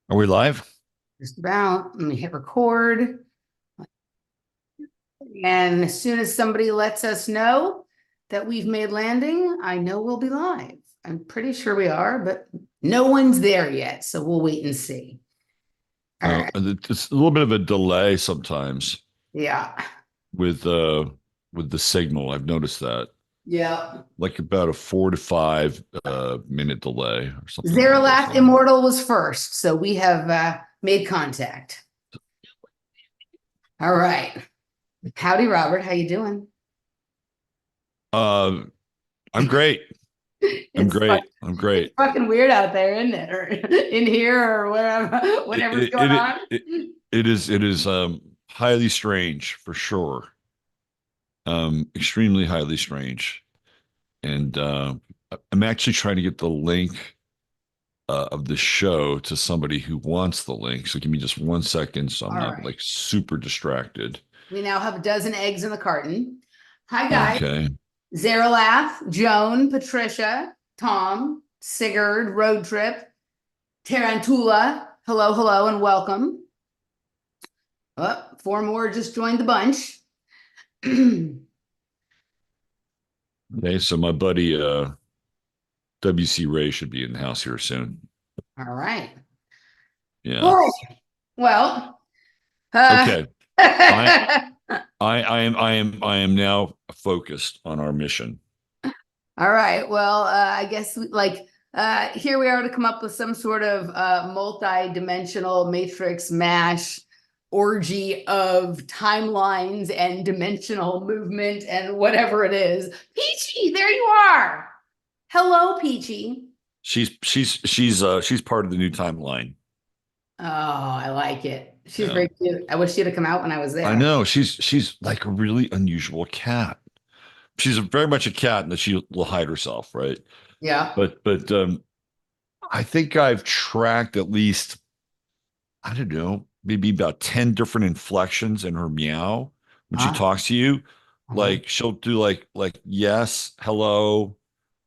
Are we live? Just about. Let me hit record. And as soon as somebody lets us know that we've made landing, I know we'll be live. I'm pretty sure we are, but no one's there yet. So we'll wait and see. All right. It's a little bit of a delay sometimes Yeah. with uh with the signal. I've noticed that. Yeah. Like about a 4 to 5 minute delay or something along those Zeralath lines. Immortal was first. So we have made contact. All right. Howdy, Robert. How you doing? Uh I'm great. I'm It's great. I'm it's great. fucking weird out there, isn't it? Or in here or whatever, It whatever's it going it, on. it, it is highly strange for sure. Extremely highly strange. And I'm actually trying to get the link of the show to somebody who wants the link. So give me just 1 second so I'm All not right. like super distracted. We now have a dozen eggs in the carton. Hi, guys. Okay. Zeralath, Joan, Patricia, Tom, Sigurd, Road Trip, Tarantula. Hello, hello, and welcome. Oh, four more just joined the bunch. Okay. So my buddy WC Ray should be in the house here soon. All right. Yeah. Oh, well, uh, Okay. I I am now focused on our mission. all right. Well, I guess here we are to come up with some sort of multi-dimensional matrix mash orgy of timelines and dimensional movement and whatever it is. Peachy, there you are. Hello, Peachy. She's part of the new timeline. Oh, I like it. She's Yeah. very cute. I wish she'd have come out when I was I there. know. She's like a really unusual cat. She's very much a cat in that she will hide herself, right? Yeah. But I think I've tracked at least, I don't know, maybe about 10 different inflections in her meow when she Uh, talks to you. uh-huh. Like she'll do like yes, hello,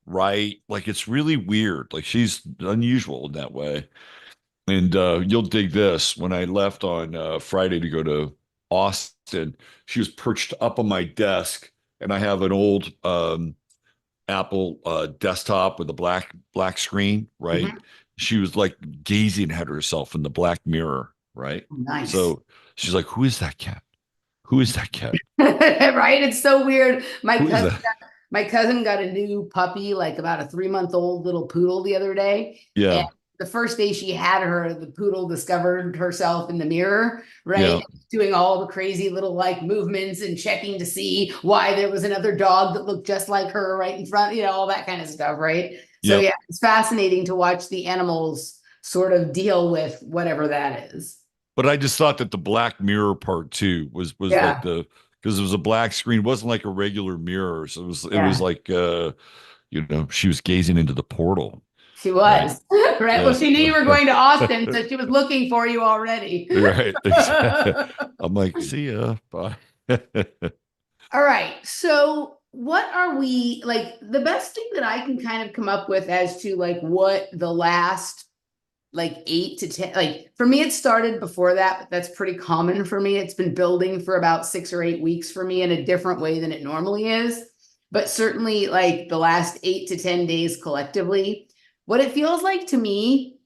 right. Like it's really weird. Like she's unusual in that way. And you'll dig this. When I left on Friday to go to Austin, she was perched up on my desk, and I have an old Apple desktop with a black screen, right? Mhm. She was like gazing at herself in the black mirror, right? Nice. So she's like, "Who is that cat? Who is that cat? Right? It's so weird. Who is that?" My cousin got a new puppy, like about a 3 month old little poodle the other day. And Yeah, the first day she had her, the poodle discovered herself in the mirror, right? yeah, Doing all the crazy little like movements and checking to see why there was another dog that looked just like her right in front, all that kind of stuff, right? So yep. yeah, it's fascinating to watch the animals sort of deal with whatever that is. But I just thought that the black mirror part too was like Yeah, the because it was a black screen, it wasn't like a regular mirror. So it was yeah. like she was gazing into the portal, She right? was. Right. Well, Yeah. she knew you were going to Austin, so she was looking for you already. Right. Exactly. I'm like, see ya. Bye. All right. So, what are we like? The best thing that I can kind of come up with as to like what the last like 8 to 10, like for me, it started before that, but that's pretty common for me. It's been building for about 6 or 8 weeks for me in a different way than it normally is. But certainly, like the last 8 to 10 days collectively, what it feels like to me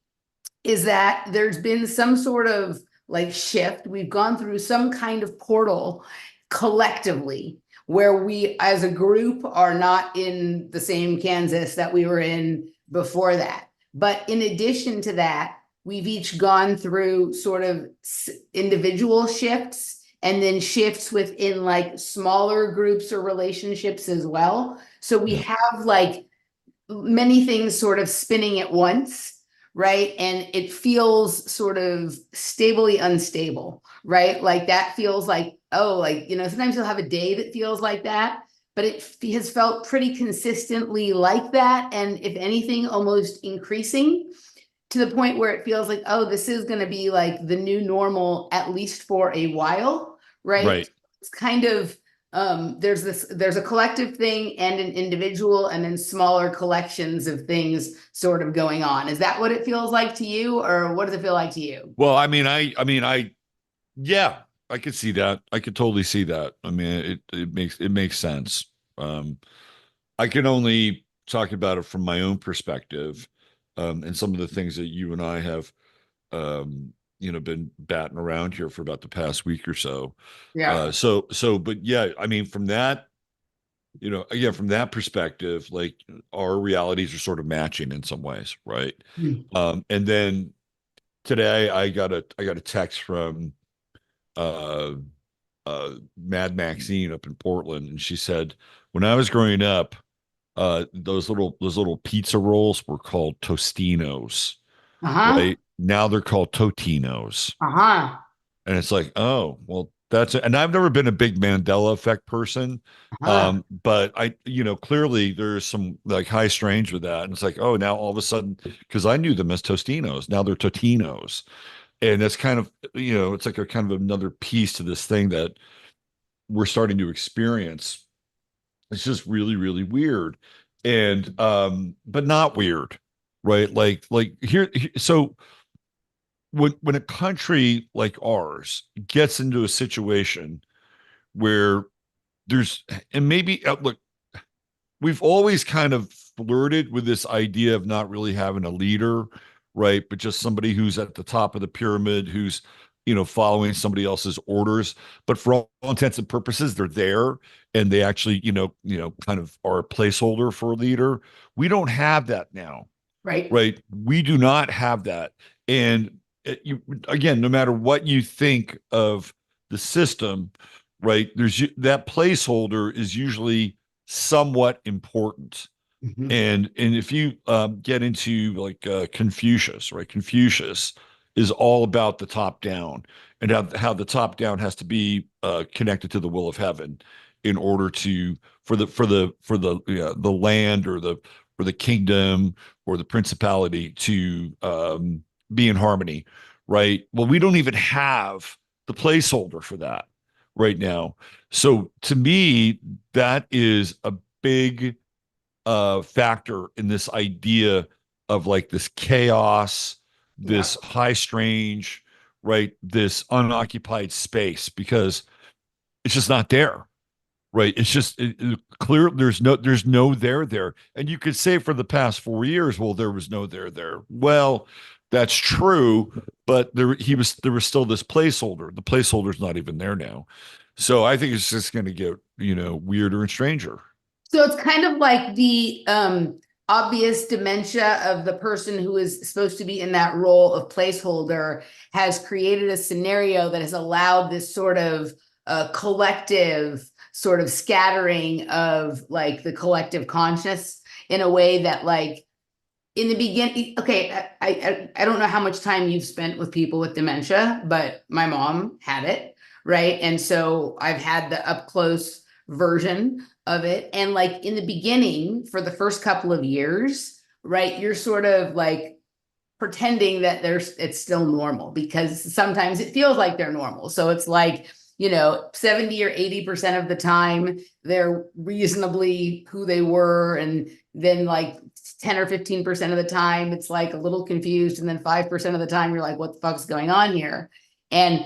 is that there's been some sort of like shift. We've gone through some kind of portal collectively where we as a group are not in the same Kansas that we were in before that. But in addition to that, we've each gone through sort of individual shifts and then shifts within like smaller groups or relationships as well. So we Yeah. have like many things sort of spinning at once, right? And it feels sort of stably unstable, right? Like that feels like, oh, like, sometimes you'll have a day that feels like that, but it has felt pretty consistently like that. And if anything, almost increasing to the point where it feels like, oh, this is going to be like the new normal, at least for a while, right? Right. It's kind of there's a collective thing and an individual, and then smaller collections of things sort of going on. Is that what it feels like to you, or what does it feel like to you? Well, yeah, I could see that. I could totally see that. I mean, it makes sense. Um, I can only talk about it from my own perspective, and some of the things that you and I have, been batting around here for about the past week or so. Yeah. But yeah, I mean, from that perspective, like our realities are sort of matching in some ways, right? Hmm. And then today I got a text from uh Mad Maxine up in Portland, and she said, when I was growing up, those little pizza rolls were called Tostinos, Uh-huh. right? Now they're called Totinos. Uh-huh. And it's like, oh, well, that's it. And I've never been a big Mandela effect person. Uh-huh. But clearly there's some like high strange with that. And it's like, oh, now all of a sudden, because I knew them as Tostinos, now they're Totinos. And that's kind of, it's like a kind of another piece to this thing that we're starting to experience. It's just really, really weird. And but not weird, right? Like so when a country like ours gets into a situation where there's and maybe look, we've always kind of flirted with this idea of not really having a leader, right? But just somebody who's at the top of the pyramid, who's, following somebody else's orders. But for all intents and purposes, they're there and they actually, kind of are a placeholder for a leader. We don't have that now, Right. right? We do not have that. And again, no matter what you think of the system, right? That placeholder is usually somewhat important. Mhm. And if you get into like Confucius, right? Confucius is all about the top down and how the top down has to be connected to the will of heaven in order to for the land or the kingdom or the principality to be in harmony, right? Well, we don't even have the placeholder for that right now. So to me, that is a big factor in this idea of like this chaos, Yeah. this high strange, right? This unoccupied space because it's just not there, right? It's just clear. There's no there, and you could say for the past 4 years, well, there was no there. Well, that's true, but there was still this placeholder. The placeholder's not even there now, so I think it's just going to get weirder and stranger. So it's kind of like the obvious dementia of the person who is supposed to be in that role of placeholder has created a scenario that has allowed this sort of collective sort of scattering of like the collective conscious in a way that like in the beginning, okay, I don't know how much time you've spent with people with dementia, but my mom had it, right? And so I've had the up close version of it. And like in the beginning, for the first couple of years, right, you're sort of like pretending that it's still normal because sometimes it feels like they're normal. So it's like, 70 or 80% of the time they're reasonably who they were. And then like 10 or 15% of the time it's like a little confused. And then 5% of the time you're like, what the fuck's going on here? And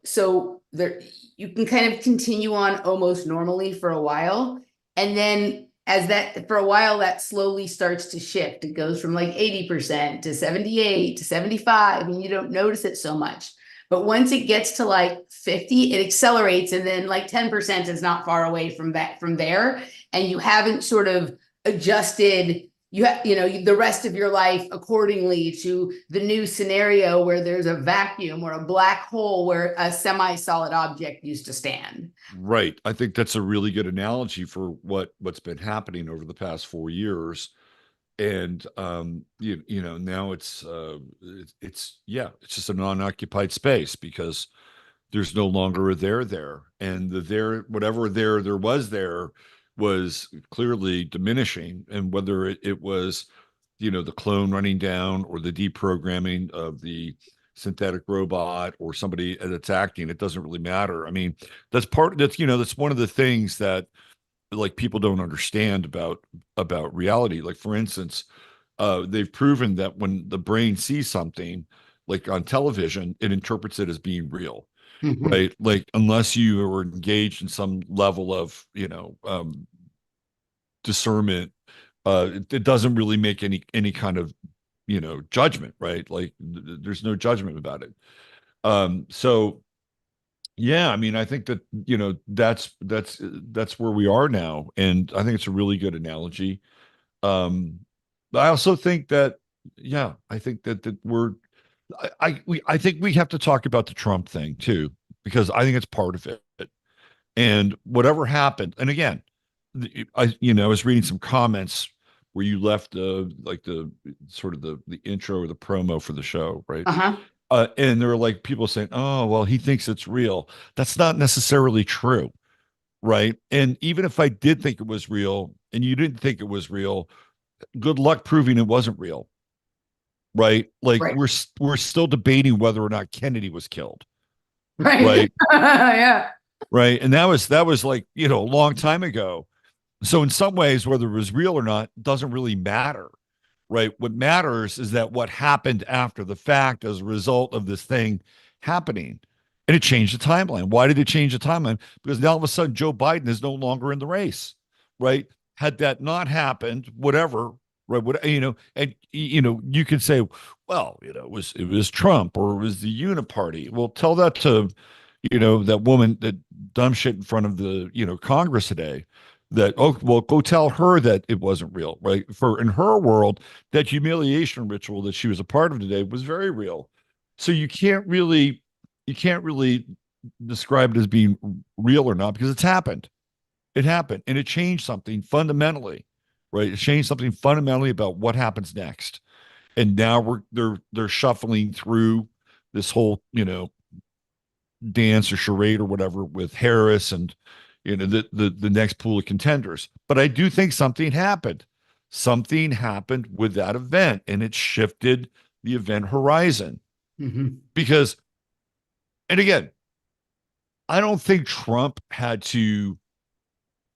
so there you can kind of continue on almost normally for a while. And then as that for a while that slowly starts to shift. It goes from like 80% to 78 to 75, and you don't notice it so much. But once it gets to like 50, it accelerates, and then like 10% is not far away from there. And you haven't sort of adjusted the rest of your life accordingly to the new scenario where there's a vacuum or a black hole where a semi-solid object used to stand. Right. I think that's a really good analogy for what's been happening over the past 4 years. And now it's yeah, it's just a non-occupied space because there's no longer a there. And the there, whatever there was clearly diminishing. And whether it was, the clone running down or the deprogramming of the synthetic robot or somebody that's acting. It doesn't really matter. I mean, that's one of the things that like people don't understand about reality. Like for instance, they've proven that when the brain sees something like on television, it interprets it as being real, Mhm. right? Like unless you are engaged in some level of, discernment, it doesn't really make any kind of, judgment, right? Like there's no judgment about it. So yeah, I mean, I think that, that's where we are now, and I think it's a really good analogy. But I also think that, yeah, I think that I think we have to talk about the Trump thing too, because I think it's part of it. And whatever happened, and again, I was reading some comments where you left the sort of the intro or the promo for the show, right? Uh-huh. And there were like people saying, "Oh, well, he thinks it's real." That's not necessarily true, right? And even if I did think it was real, and you didn't think it was real, good luck proving it wasn't real, right? Like Right. we're still debating whether or not Kennedy was killed, Right. right? Yeah. Right. And that was like, a long time ago. So in some ways, whether it was real or not doesn't really matter, right? What matters is that what happened after the fact as a result of this thing happening. And it changed the timeline. Why did it change the timeline? Because now all of a sudden Joe Biden is no longer in the race, right? Had that not happened, whatever, right? And you could say, well, it was Trump or it was the Uniparty. Well, tell that to, that woman, that dumb shit in front of the, Congress today, that, oh, well, go tell her that it wasn't real, right? For in her world, that humiliation ritual that she was a part of today was very real. So you can't really describe it as being real or not, because it's happened. It happened, and it changed something fundamentally, right? It changed something fundamentally about what happens next. And now they're shuffling through this whole, dance or charade or whatever with Harris and, the next pool of contenders. But I do think something happened. Something happened with that event, and it shifted the event horizon. Mhm. Because, and again, I don't think Trump had to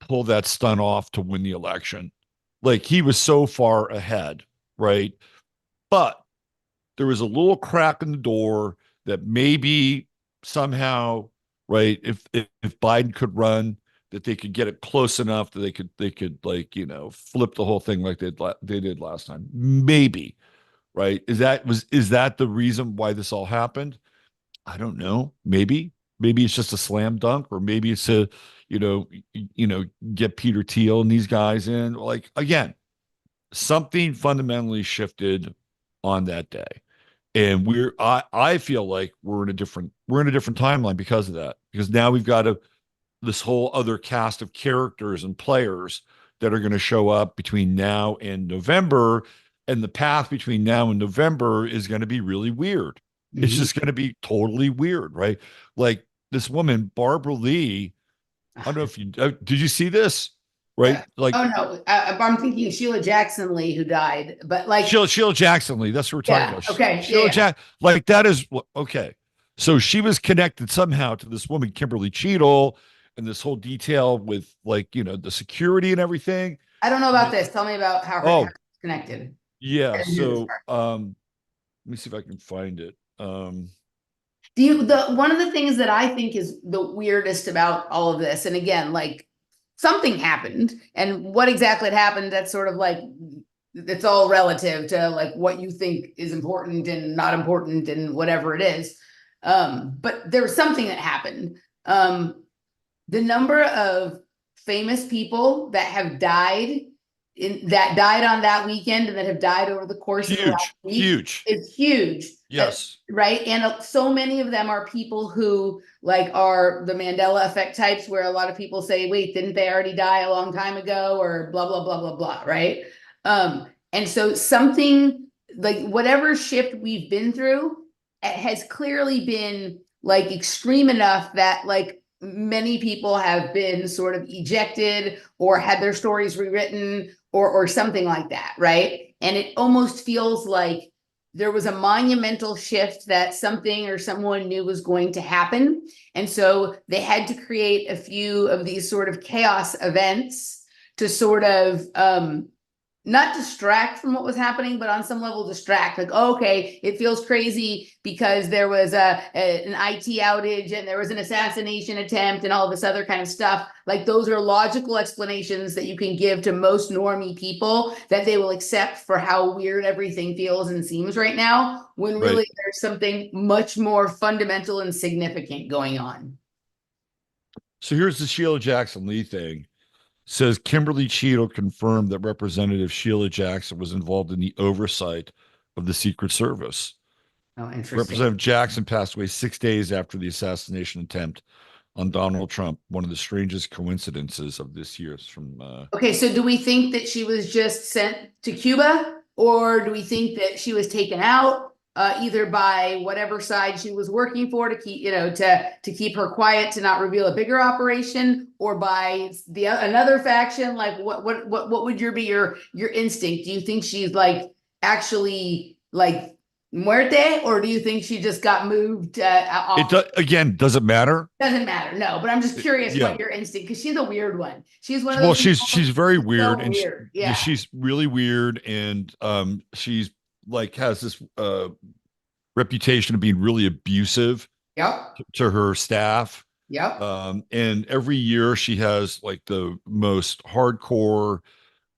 pull that stunt off to win the election. Like he was so far ahead, right? But there was a little crack in the door that maybe somehow, right, if Biden could run, that they could get it close enough that they could like, flip the whole thing like they did last time. Maybe, right? Is that the reason why this all happened? I don't know. Maybe it's just a slam dunk, or maybe it's a, you know, get Peter Thiel and these guys in. Like again, something fundamentally shifted on that day. And I feel like we're in a different timeline because of that. Because now we've got this whole other cast of characters and players that are going to show up between now and November. And the path between now and November is going to be really weird. It's Mhm. just going to be totally weird, right? Like this woman, Barbara Lee. I don't know if you did you see this, right? Like Oh no, I'm thinking Sheila Jackson Lee who died, but like, Sheila Jackson Lee. That's what we're talking yeah, about. okay, yeah, Sheila yeah. Jack, like that is okay. So she was connected somehow to this woman, Kimberly Cheadle, and this whole detail with like the security and everything. I don't know And about this. Tell me about how oh it's connected. I yeah, didn't hear this so part. let me see if I can find it. Do you the one of the things that I think is the weirdest about all of this, and again, like something happened, and what exactly had happened, that's sort of like it's all relative to like what you think is important and not important and whatever it is. But there was something that happened. The number of famous people that have died that died on that weekend and that have died over the course of the last Huge, week huge. is huge. Yes. Right. And so many of them are people who like are the Mandela effect types, where a lot of people say, wait, didn't they already die a long time ago, or blah, blah, blah, blah, blah. Right. And so something like whatever shift we've been through has clearly been like extreme enough that like many people have been sort of ejected or had their stories rewritten or something like that, right? And it almost feels like there was a monumental shift that something or someone knew was going to happen. And so they had to create a few of these sort of chaos events to sort of not distract from what was happening, but on some level distract. Like, oh, okay, it feels crazy because there was an IT outage and there was an assassination attempt and all this other kind of stuff. Like, those are logical explanations that you can give to most normie people that they will accept for how weird everything feels and seems right now, when Right. really there's something much more fundamental and significant going on. So here's the Sheila Jackson Lee thing. Says Kimberly Cheadle confirmed that Representative Sheila Jackson was involved in the oversight of the Secret Service. Oh, interesting. Representative Jackson passed away 6 days after the assassination attempt on Donald Trump, one of the strangest coincidences of this year. It's from Okay, so do we think that she was just sent to Cuba, or do we think that she was taken out, either by whatever side she was working for to keep, to keep her quiet, to not reveal a bigger operation, or by the another faction? Like, what would your instinct? Do you think she's like actually like muerte, or do you think she just got moved it. off? Again, doesn't matter. Doesn't matter, no, but I'm just curious Yeah. what your instinct, because she's a weird one. She's one of Well, those she's people, she's very she's weird, so and weird. Yeah. she's really weird, and she's like has this reputation of being really abusive Yep. to her staff. Yep. And every year she has like the most hardcore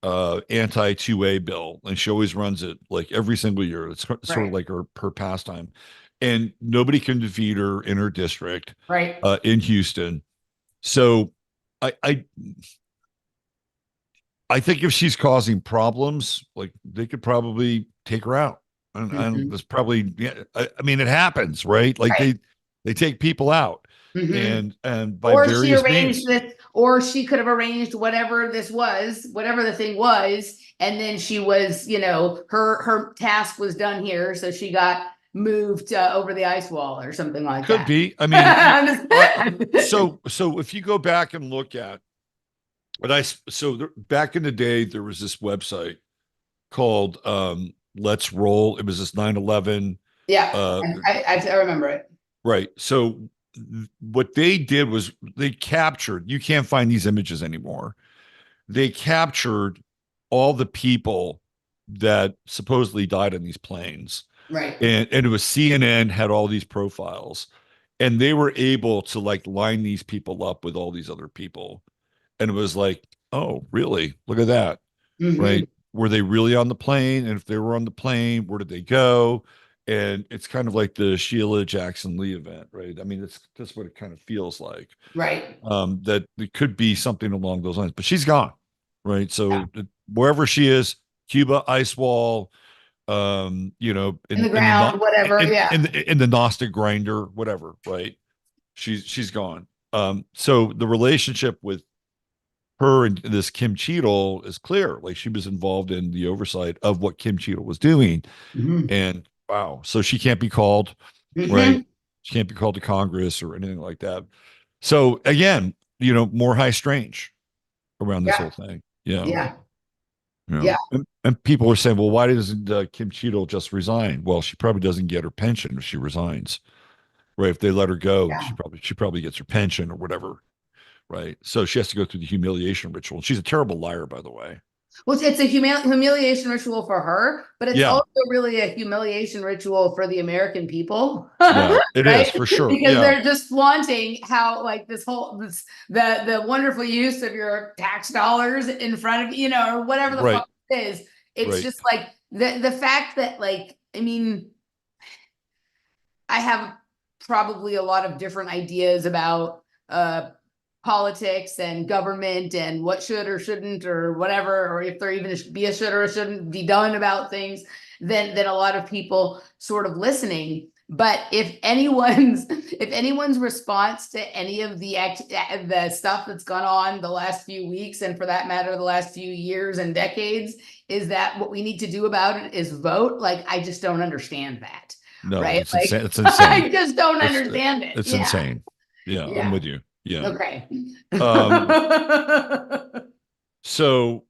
anti 2A bill, and she always runs it like every single year. It's sort of Right. like her pastime. And nobody can defeat her in her district Right. in Houston. So I, I I think if she's causing problems, like they could probably take her out. And Mhm. that's probably yeah, I mean it happens, right? Like Right. they take people out Hmm. and by Or she various arranged means. this, or she could have arranged whatever this was, whatever the thing was, and then she was, her task was done here, so she got moved over the ice wall or something like Could that. be. I mean, so if you go back and look at what back in the day there was this website called Let's Roll. It was this 9/11 Yeah, uh I remember it. right. So what they did was they captured, you can't find these images anymore. They captured all the people that supposedly died on these planes. Right. And it was CNN had all these profiles, and they were able to like line these people up with all these other people. And it was like, oh, really? Look at that. Hmm. Right? Were they really on the plane? And if they were on the plane, where did they go? And it's kind of like the Sheila Jackson Lee event, right? I mean, that's what it kind of feels like. Right. That it could be something along those lines, but she's gone, right? Yeah. So wherever she is, Cuba, ice wall, In the in the ground, whatever. Yeah. in the Gnostic grinder, whatever, right? She's gone. So the relationship with her and this Kim Cheadle is clear. Like she was involved in the oversight of what Kim Cheadle was doing. Hmm. And wow, so she can't be called, right? Hmm. She can't be called to Congress or anything like that. So again, more high strange around this Yeah. whole thing. Yeah. Yeah. Yeah. Yeah. And people are saying, well, why doesn't Kim Cheadle just resign? Well, she probably doesn't get her pension if she resigns, right? If they let her go, Yeah. she probably gets her pension or whatever, right? So she has to go through the humiliation ritual. She's a terrible liar, by the way. Well, it's a humiliation ritual for her, but it's Yeah. also really a humiliation ritual for the American people, Yeah, it is right? for sure. Because Yeah. they're just flaunting how like this the wonderful use of your tax dollars in front of or whatever the Right. fuck it is. It's Right. just like the fact that like I mean I have probably a lot of different ideas about politics and government and what should or shouldn't or whatever, or if there even be a should or a shouldn't be done about things, than a lot of people sort of listening. But if anyone's response to any of the stuff that's gone on the last few weeks, and for that matter the last few years and decades, is that what we need to do about it is vote, like I just don't understand that. No, Right? it's Like insane. It's insane. I just don't It's understand it. it's Yeah. insane. Yeah, I'm Yeah. with you. Yeah. Okay. Um, so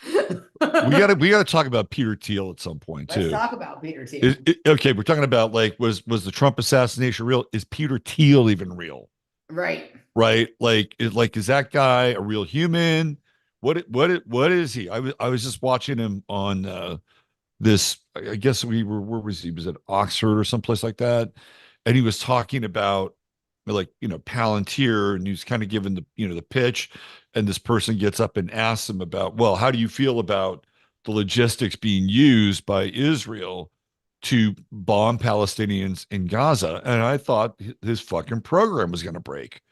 We gotta talk about Peter Thiel at some point Let's too. talk about Peter Thiel. Okay, we're talking about like was the Trump assassination real? Is Peter Thiel even real? Right. Right? Is that guy a real human? What is he? I was just watching him on this. I guess we were where was he? Was it Oxford or someplace like that? And he was talking about like Palantir, and he was kind of giving the pitch, and this person gets up and asks him about, well, how do you feel about the logistics being used by Israel to bomb Palestinians in Gaza? And I thought his fucking program was going to break,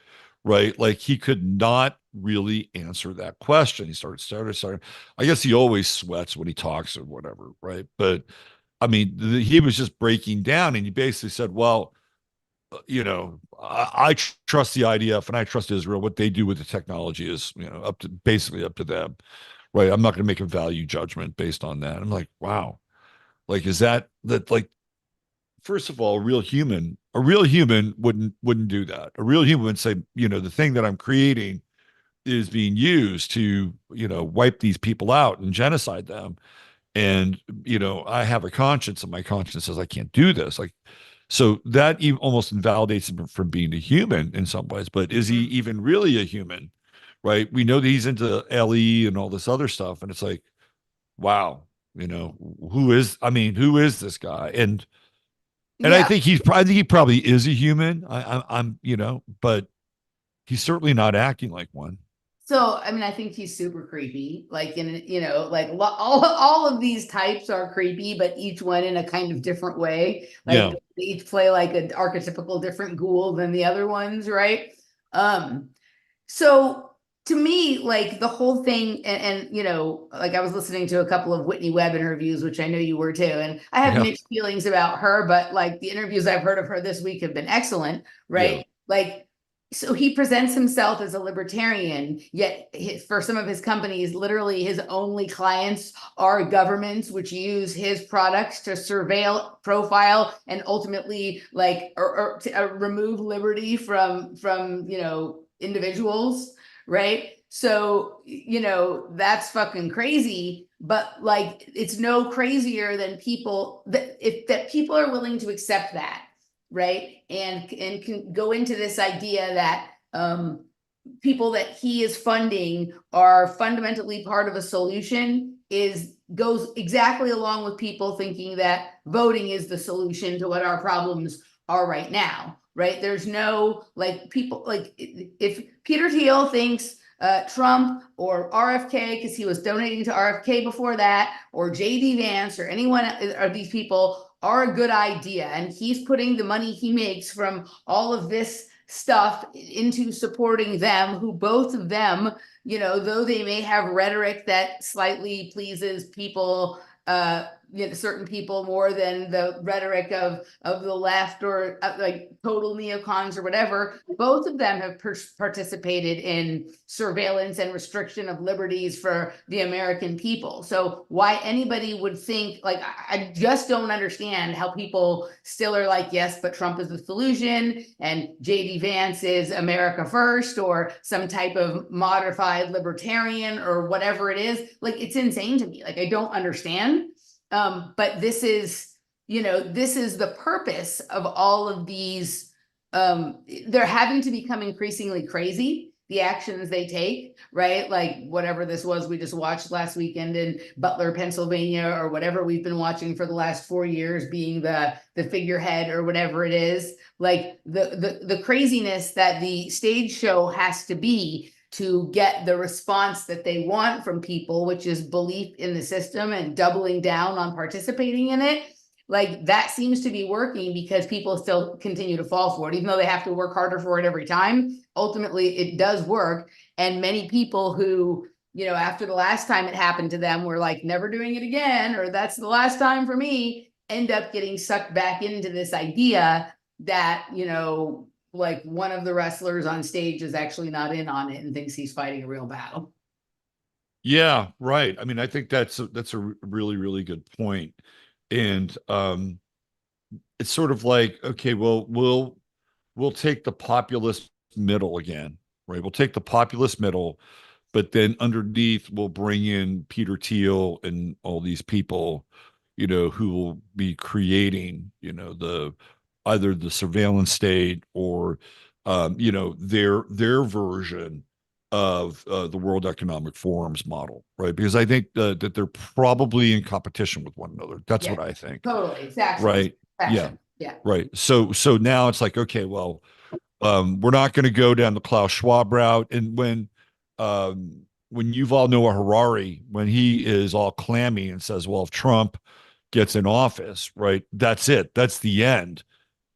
right? Like he could not really answer that question. He started. I guess he always sweats when he talks or whatever, right? But I mean, he was just breaking down, and he basically said, well, I trust the IDF and I trust Israel. What they do with the technology is, basically up to them, right? I'm not going to make a value judgment based on that. I'm like, wow, like is that like first of all, a real human wouldn't do that. A real human would say, the thing that I'm creating is being used to, wipe these people out and genocide them. And, I have a conscience, and my conscience says I can't do this. Like, so that even almost invalidates him from being a human in some ways. But is he Mhm. even really a human? Right? We know that he's into LE and all this other stuff. And it's like, wow, who is this guy? And I Yeah. think he probably is a human. I'm, but he's certainly not acting like one. So, I mean, I think he's super creepy. Like, like all of these types are creepy, but each one in a kind of different way. Like, Yeah. they each play like an archetypical different ghoul than the other ones, right? Um, so to me, like the whole thing, and like I was listening to a couple of Whitney Webb interviews, which I know you were too, and I have Yeah. mixed feelings about her, but like the interviews I've heard of her this week have been excellent, Yeah. right? Like, so he presents himself as a libertarian, yet for some of his companies, literally his only clients are governments which use his products to surveil, profile, and ultimately like or to, remove liberty from individuals, right? So, that's fucking crazy, but like it's no crazier than people that people are willing to accept that, right? And can go into this idea that people that he is funding are fundamentally part of a solution is goes exactly along with people thinking that voting is the solution to what our problems are right now, right? There's no like people like if Peter Thiel thinks Trump or RFK, because he was donating to RFK before that, or JD Vance or anyone of these people are a good idea. And he's putting the money he makes from all of this stuff into supporting them, who both of them, though they may have rhetoric that slightly pleases people, certain people more than the rhetoric of the left or like total neocons or whatever, both of them have participated in surveillance and restriction of liberties for the American people. So why anybody would think like I just don't understand how people still are like, yes, but Trump is the solution and JD Vance is America first or some type of modified libertarian or whatever it is. Like it's insane to me. Like I don't understand. But this is the purpose of all of these. They're having to become increasingly crazy, the actions they take, right? Like whatever this was we just watched last weekend in Butler, Pennsylvania, or whatever we've been watching for the last 4 years, being the figurehead or whatever it is. Like the craziness that the stage show has to be to get the response that they want from people, which is belief in the system and doubling down on participating in it. Like that seems to be working because people still continue to fall for it, even though they have to work harder for it every time. Ultimately, it does work. And many people who, after the last time it happened to them were like, never doing it again, or that's the last time for me, end up getting sucked back into this idea that, like one of the wrestlers on stage is actually not in on it and thinks he's fighting a real battle. Yeah, right. I mean, I think that's a really, really good point. And it's sort of like, okay, well, we'll take the populist middle again, right? We'll take the populist middle but then underneath we'll bring in Peter Thiel and all these people, who will be creating, the either the surveillance state or, their version of the World Economic Forum's model, right? Because I think that they're probably in competition with one another. That's Yeah, what I think, totally. Factions. right? Yeah, Faction. Yeah. right. So now it's like, okay, well, we're not going to go down the Klaus Schwab route. And when Yuval Noah Harari, when he is all clammy and says, well, if Trump gets in office, right, that's it. That's the end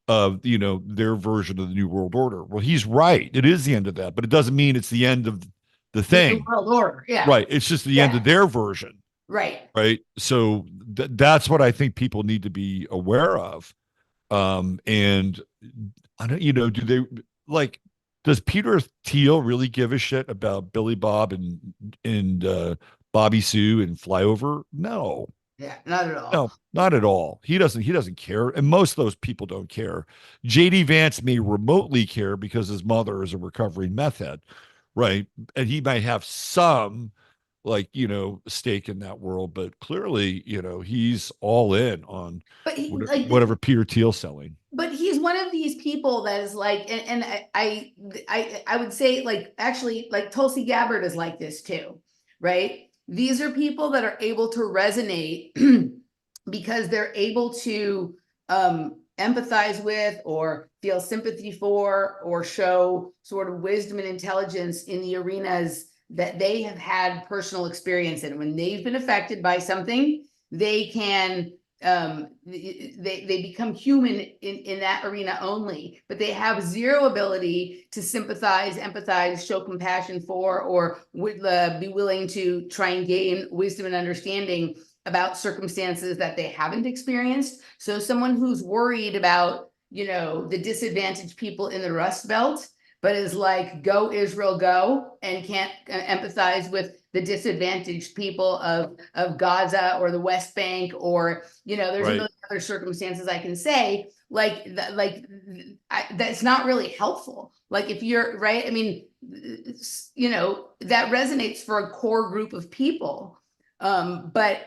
of, their version of the New World Order. Well, he's right. It is the end of that, but it doesn't mean it's the end of the The New thing. World Order. Yeah. Right. It's just the end Yeah. of their version. Right. Right. So that's what I think people need to be aware of. And I don't, do they like, does Peter Thiel really give a shit about Billy Bob and Bobby Sue and Flyover? No, Yeah. Not at all. no, not at all. He doesn't care. And most of those people don't care. JD Vance may remotely care because his mother is a recovering meth head, right? And he might have some like, stake in that world, but clearly, he's all in on But he, whatever Peter Thiel's selling. but he's one of these people that is like, and I would say like actually like Tulsi Gabbard is like this too, right? These are people that are able to resonate because they're able to empathize with or feel sympathy for or show sort of wisdom and intelligence in the arenas that they have had personal experience in. When they've been affected by something, they can they become human in that arena only, but they have zero ability to sympathize, empathize, show compassion for, or would be willing to try and gain wisdom and understanding about circumstances that they haven't experienced. So someone who's worried about, the disadvantaged people in the Rust Belt, but is like, go Israel, go, and can't empathize with the disadvantaged people of Gaza or the West Bank, or, there's a Right. million other circumstances I can say, that's not really helpful. Like if you're right, I mean, that resonates for a core group of people. But,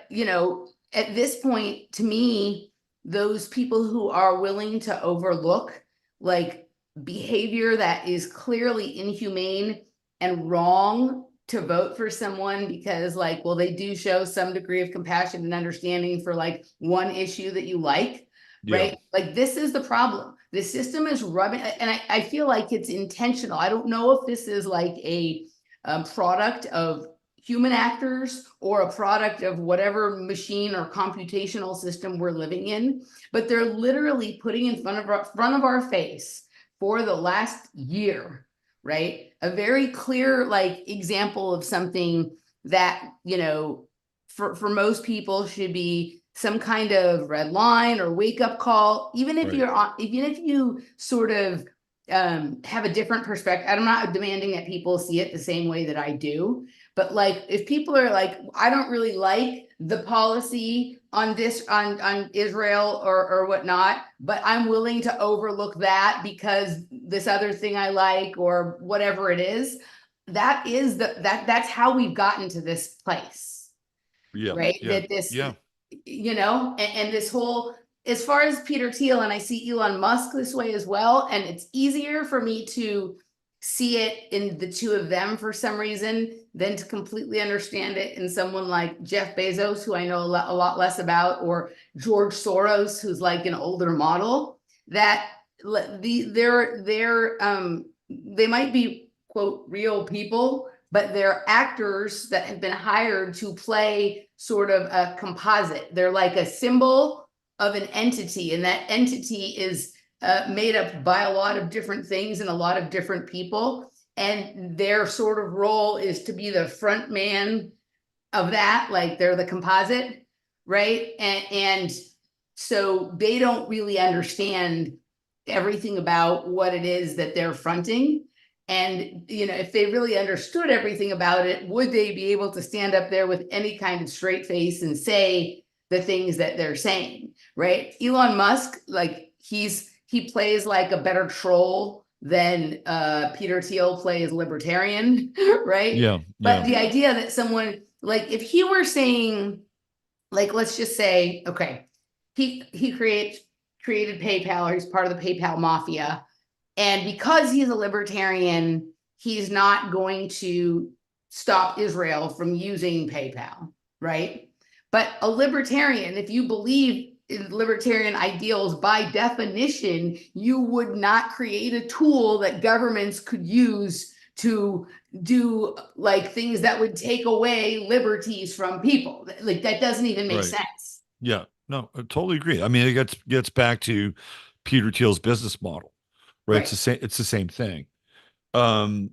at this point, to me, those people who are willing to overlook like behavior that is clearly inhumane and wrong to vote for someone because like, well, they do show some degree of compassion and understanding for like one issue that you like, Yeah. right? Like this is the problem. The system is rubbing, and I feel like it's intentional. I don't know if this is like a product of human actors or a product of whatever machine or computational system we're living in, but they're literally putting in front of our face for the last year, right? A very clear like example of something that, for most people should be some kind of red line or wake up call, even if Right. even if you sort of have a different perspective. I'm not demanding that people see it the same way that I do, but like if people are like, I don't really like the policy on this on Israel or whatnot, but I'm willing to overlook that because this other thing I like or whatever it is, that's how we've gotten to this place, Yeah. right? Yeah. That this, Yeah. and this whole, as far as Peter Thiel, and I see Elon Musk this way as well, and it's easier for me to see it in the two of them for some reason than to completely understand it in someone like Jeff Bezos, who I know a lot less about, or George Soros, who's like an older model. That they might be quote real people, but they're actors that have been hired to play sort of a composite. They're like a symbol of an entity, and that entity is made up by a lot of different things and a lot of different people. And their sort of role is to be the front man of that, like they're the composite, right? And so they don't really understand everything about what it is that they're fronting. And, if they really understood everything about it, would they be able to stand up there with any kind of straight face and say the things that they're saying, right? Elon Musk, like he plays like a better troll then Peter Thiel plays libertarian, right? Yeah, But yeah, the idea that someone like if he were saying, like, let's just say, okay, he created PayPal, or he's part of the PayPal mafia, and because he's a libertarian, he's not going to stop Israel from using PayPal, right? But a libertarian, if you believe in libertarian ideals, by definition, you would not create a tool that governments could use to do like things that would take away liberties from people. Like that doesn't even make right. sense. Yeah, no, I totally agree. I mean, it gets back to Peter Thiel's business model, right? Right. It's the same thing. Um,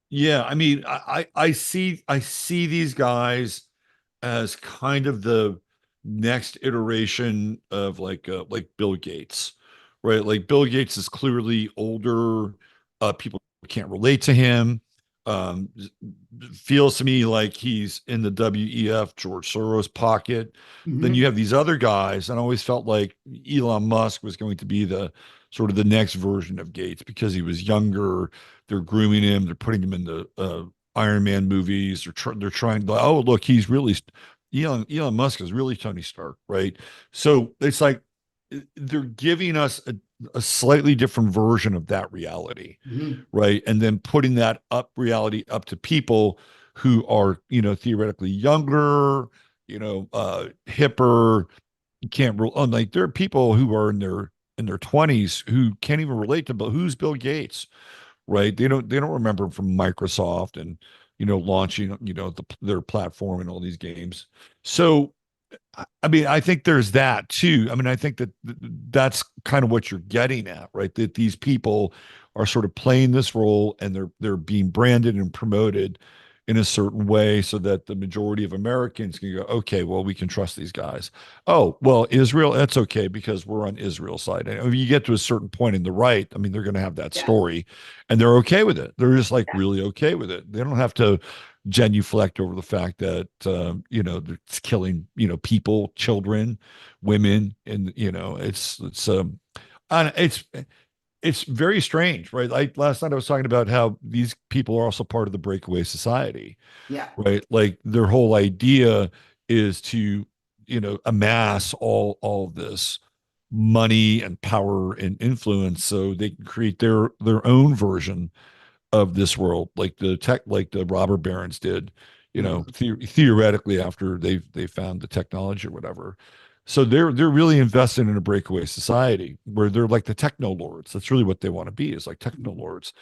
yeah, I mean, I see these guys as kind of the next iteration of like Bill Gates, right? Like Bill Gates is clearly older. People can't relate to him. Um, Feels to me like he's in the WEF George Soros pocket. Then you Mm-hmm. have these other guys, and I always felt like Elon Musk was going to be the sort of the next version of Gates because he was younger. They're grooming him. They're putting him in the Iron Man movies. They're trying to, oh, look, he's really Elon Musk is really Tony Stark, right? So it's like they're giving us a slightly different version of that reality, Mm-hmm. right? And then putting that up reality up to people who are, theoretically younger, hipper. You can't rule. Oh, like there are people who are in their 20s who can't even relate to who's Bill Gates, right? They don't remember him from Microsoft and launching their platform and all these games. So I mean, I think there's that too. I mean, I think that that's kind of what you're getting at, right? That these people are sort of playing this role and they're being branded and promoted in a certain way so that the majority of Americans can go, okay, well, we can trust these guys. Oh, well, Israel, that's okay because we're on Israel's side. And if you get to a certain point in the right, I mean, they're going to have that Yeah. story and they're okay with it. They're just like Yeah. really okay with it. They don't have to genuflect over the fact that it's killing people, children, women, and and it's very strange, right? Like last night I was talking about how these people are also part of the breakaway society, Yeah. right? Like their whole idea is to amass all of this money and power and influence so they can create their own version of this world, like the robber barons did, Mhm. theoretically after they found the technology or whatever. So they're really invested in a breakaway society where they're like the techno lords. That's really what they want to be, is like techno lords.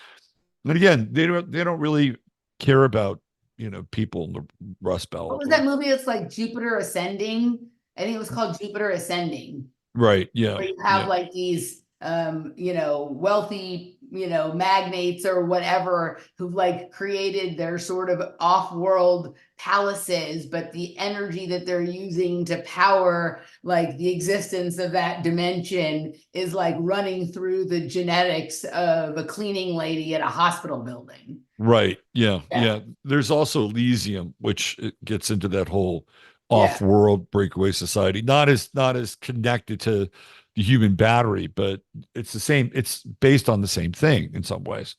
And again, they don't really care about people in the Rust What Belt was that or movie? It's like Jupiter Ascending. I think it was called Jupiter Ascending, right. Yeah, where you have yeah, like these wealthy, magnates or whatever who've like created their sort of off-world palaces, but the energy that they're using to power like the existence of that dimension is like running through the genetics of a cleaning lady at a hospital building. right. Yeah, Yeah. yeah. There's also Elysium, which it gets into that whole Yeah. off-world breakaway society. Not as connected to the human battery, but it's the same. It's based on the same thing in some ways.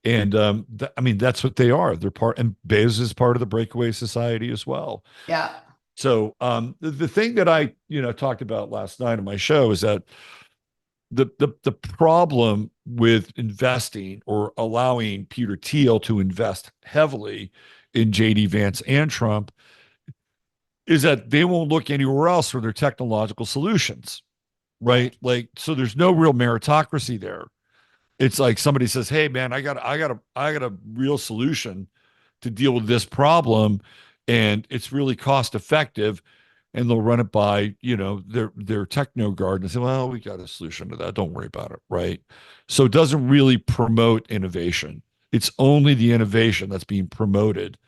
And I mean, that's what they are. They're part, and Bez is part of the breakaway society as well. Yeah. So the thing that I talked about last night on my show is that the problem with investing or allowing Peter Thiel to invest heavily in JD Vance and Trump is that they won't look anywhere else for their technological solutions, Right. right? Like, so there's no real meritocracy there. It's like somebody says, "Hey, man, I got a real solution to deal with this problem, and it's really cost effective." And they'll run it by, their techno guard and say, "Well, we got a solution to that. Don't worry about it." Right. So it doesn't really promote innovation. It's only the innovation that's being promoted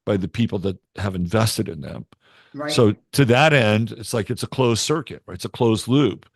by the people that have invested in them. Right. So to that end, it's like it's a closed circuit, right? It's a closed loop.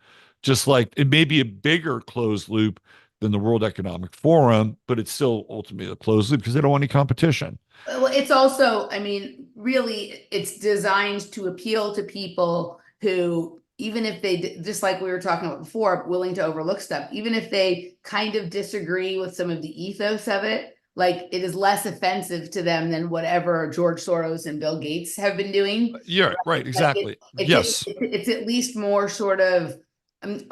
Just like it may be a bigger closed loop than the World Economic Forum, but it's still ultimately a closed loop because they don't want any competition. Well, it's also, I mean, really, it's designed to appeal to people who even if they, just like we were talking about before, willing to overlook stuff, even if they kind of disagree with some of the ethos of it, like it is less offensive to them than whatever George Soros and Bill Gates have been doing. Yeah, right, Right? Like exactly. it's Yes, it's at least more sort of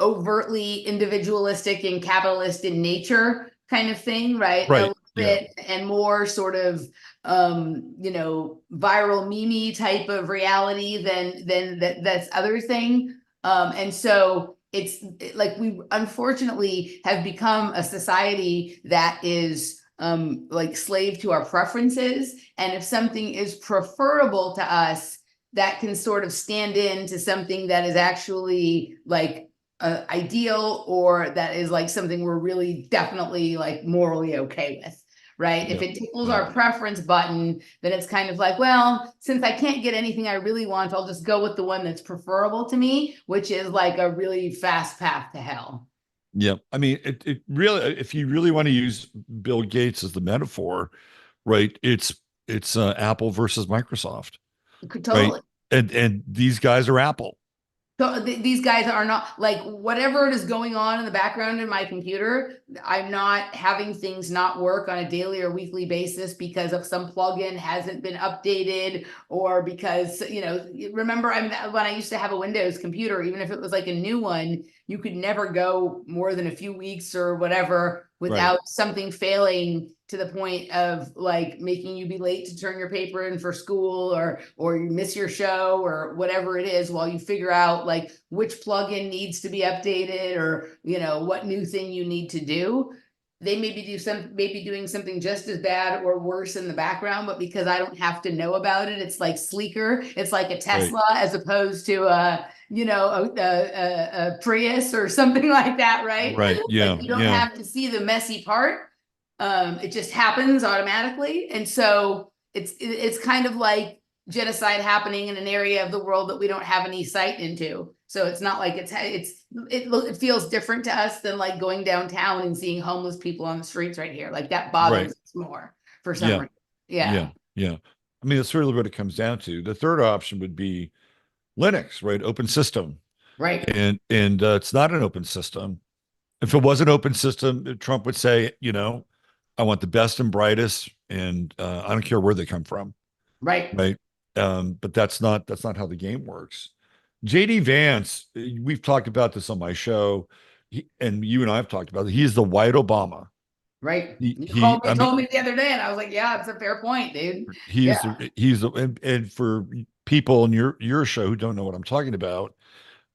overtly individualistic and capitalist in nature kind of thing, right? A right. little Yeah, bit, and more sort of viral meme type of reality than that's other thing. And so it's like we unfortunately have become a society that is like slave to our preferences. And if something is preferable to us, that can sort of stand in to something that is actually like ideal, or that is like something we're really definitely like morally okay with, right? If yeah, it tickles yeah. our preference button, then it's kind of like, well, since I can't get anything I really want, I'll just go with the one that's preferable to me, which is like a really fast path to hell. Yeah. I mean, it really, if you really want to use Bill Gates as the metaphor, right? It's Apple versus Microsoft, right? Totally. And these guys are Apple. So these guys are not like whatever is going on in the background in my computer. I'm not having things not work on a daily or weekly basis because of some plugin hasn't been updated, or because, remember when I used to have a Windows computer, even if it was like a new one, you could never go more than a few weeks or whatever Right, without something failing to the point of like making you be late to turn your paper in for school, or you miss your show or whatever it is, while you figure out like which plugin needs to be updated, or what new thing you need to do. They maybe doing something just as bad or worse in the background, but because I don't have to know about it, it's like sleeker. It's like a right, Tesla as opposed to a Prius or something like that, right? right. Like Yeah, you don't yeah, have to see the messy part. It just happens automatically. And so it's kind of like genocide happening in an area of the world that we don't have any sight into. So it's not like it feels different to us than like going downtown and seeing homeless people on the streets right here. Like that bothers right. us more for some Yeah, reason. Yeah. yeah, yeah. I mean, that's really what it comes down to. The third option would be Linux, right? Open system. Right. And it's not an open system. If it was an open system, Trump would say, I want the best and brightest, and I don't care where they come from, Right. right? But that's not how the game works. JD Vance, we've talked about this on my show, and you and I have talked about it. He is the white Obama. Right. You He called me, I mean, told me the other day, and I was like, yeah, it's a fair point, dude. he Yeah. is he's and for people in your show who don't know what I'm talking about,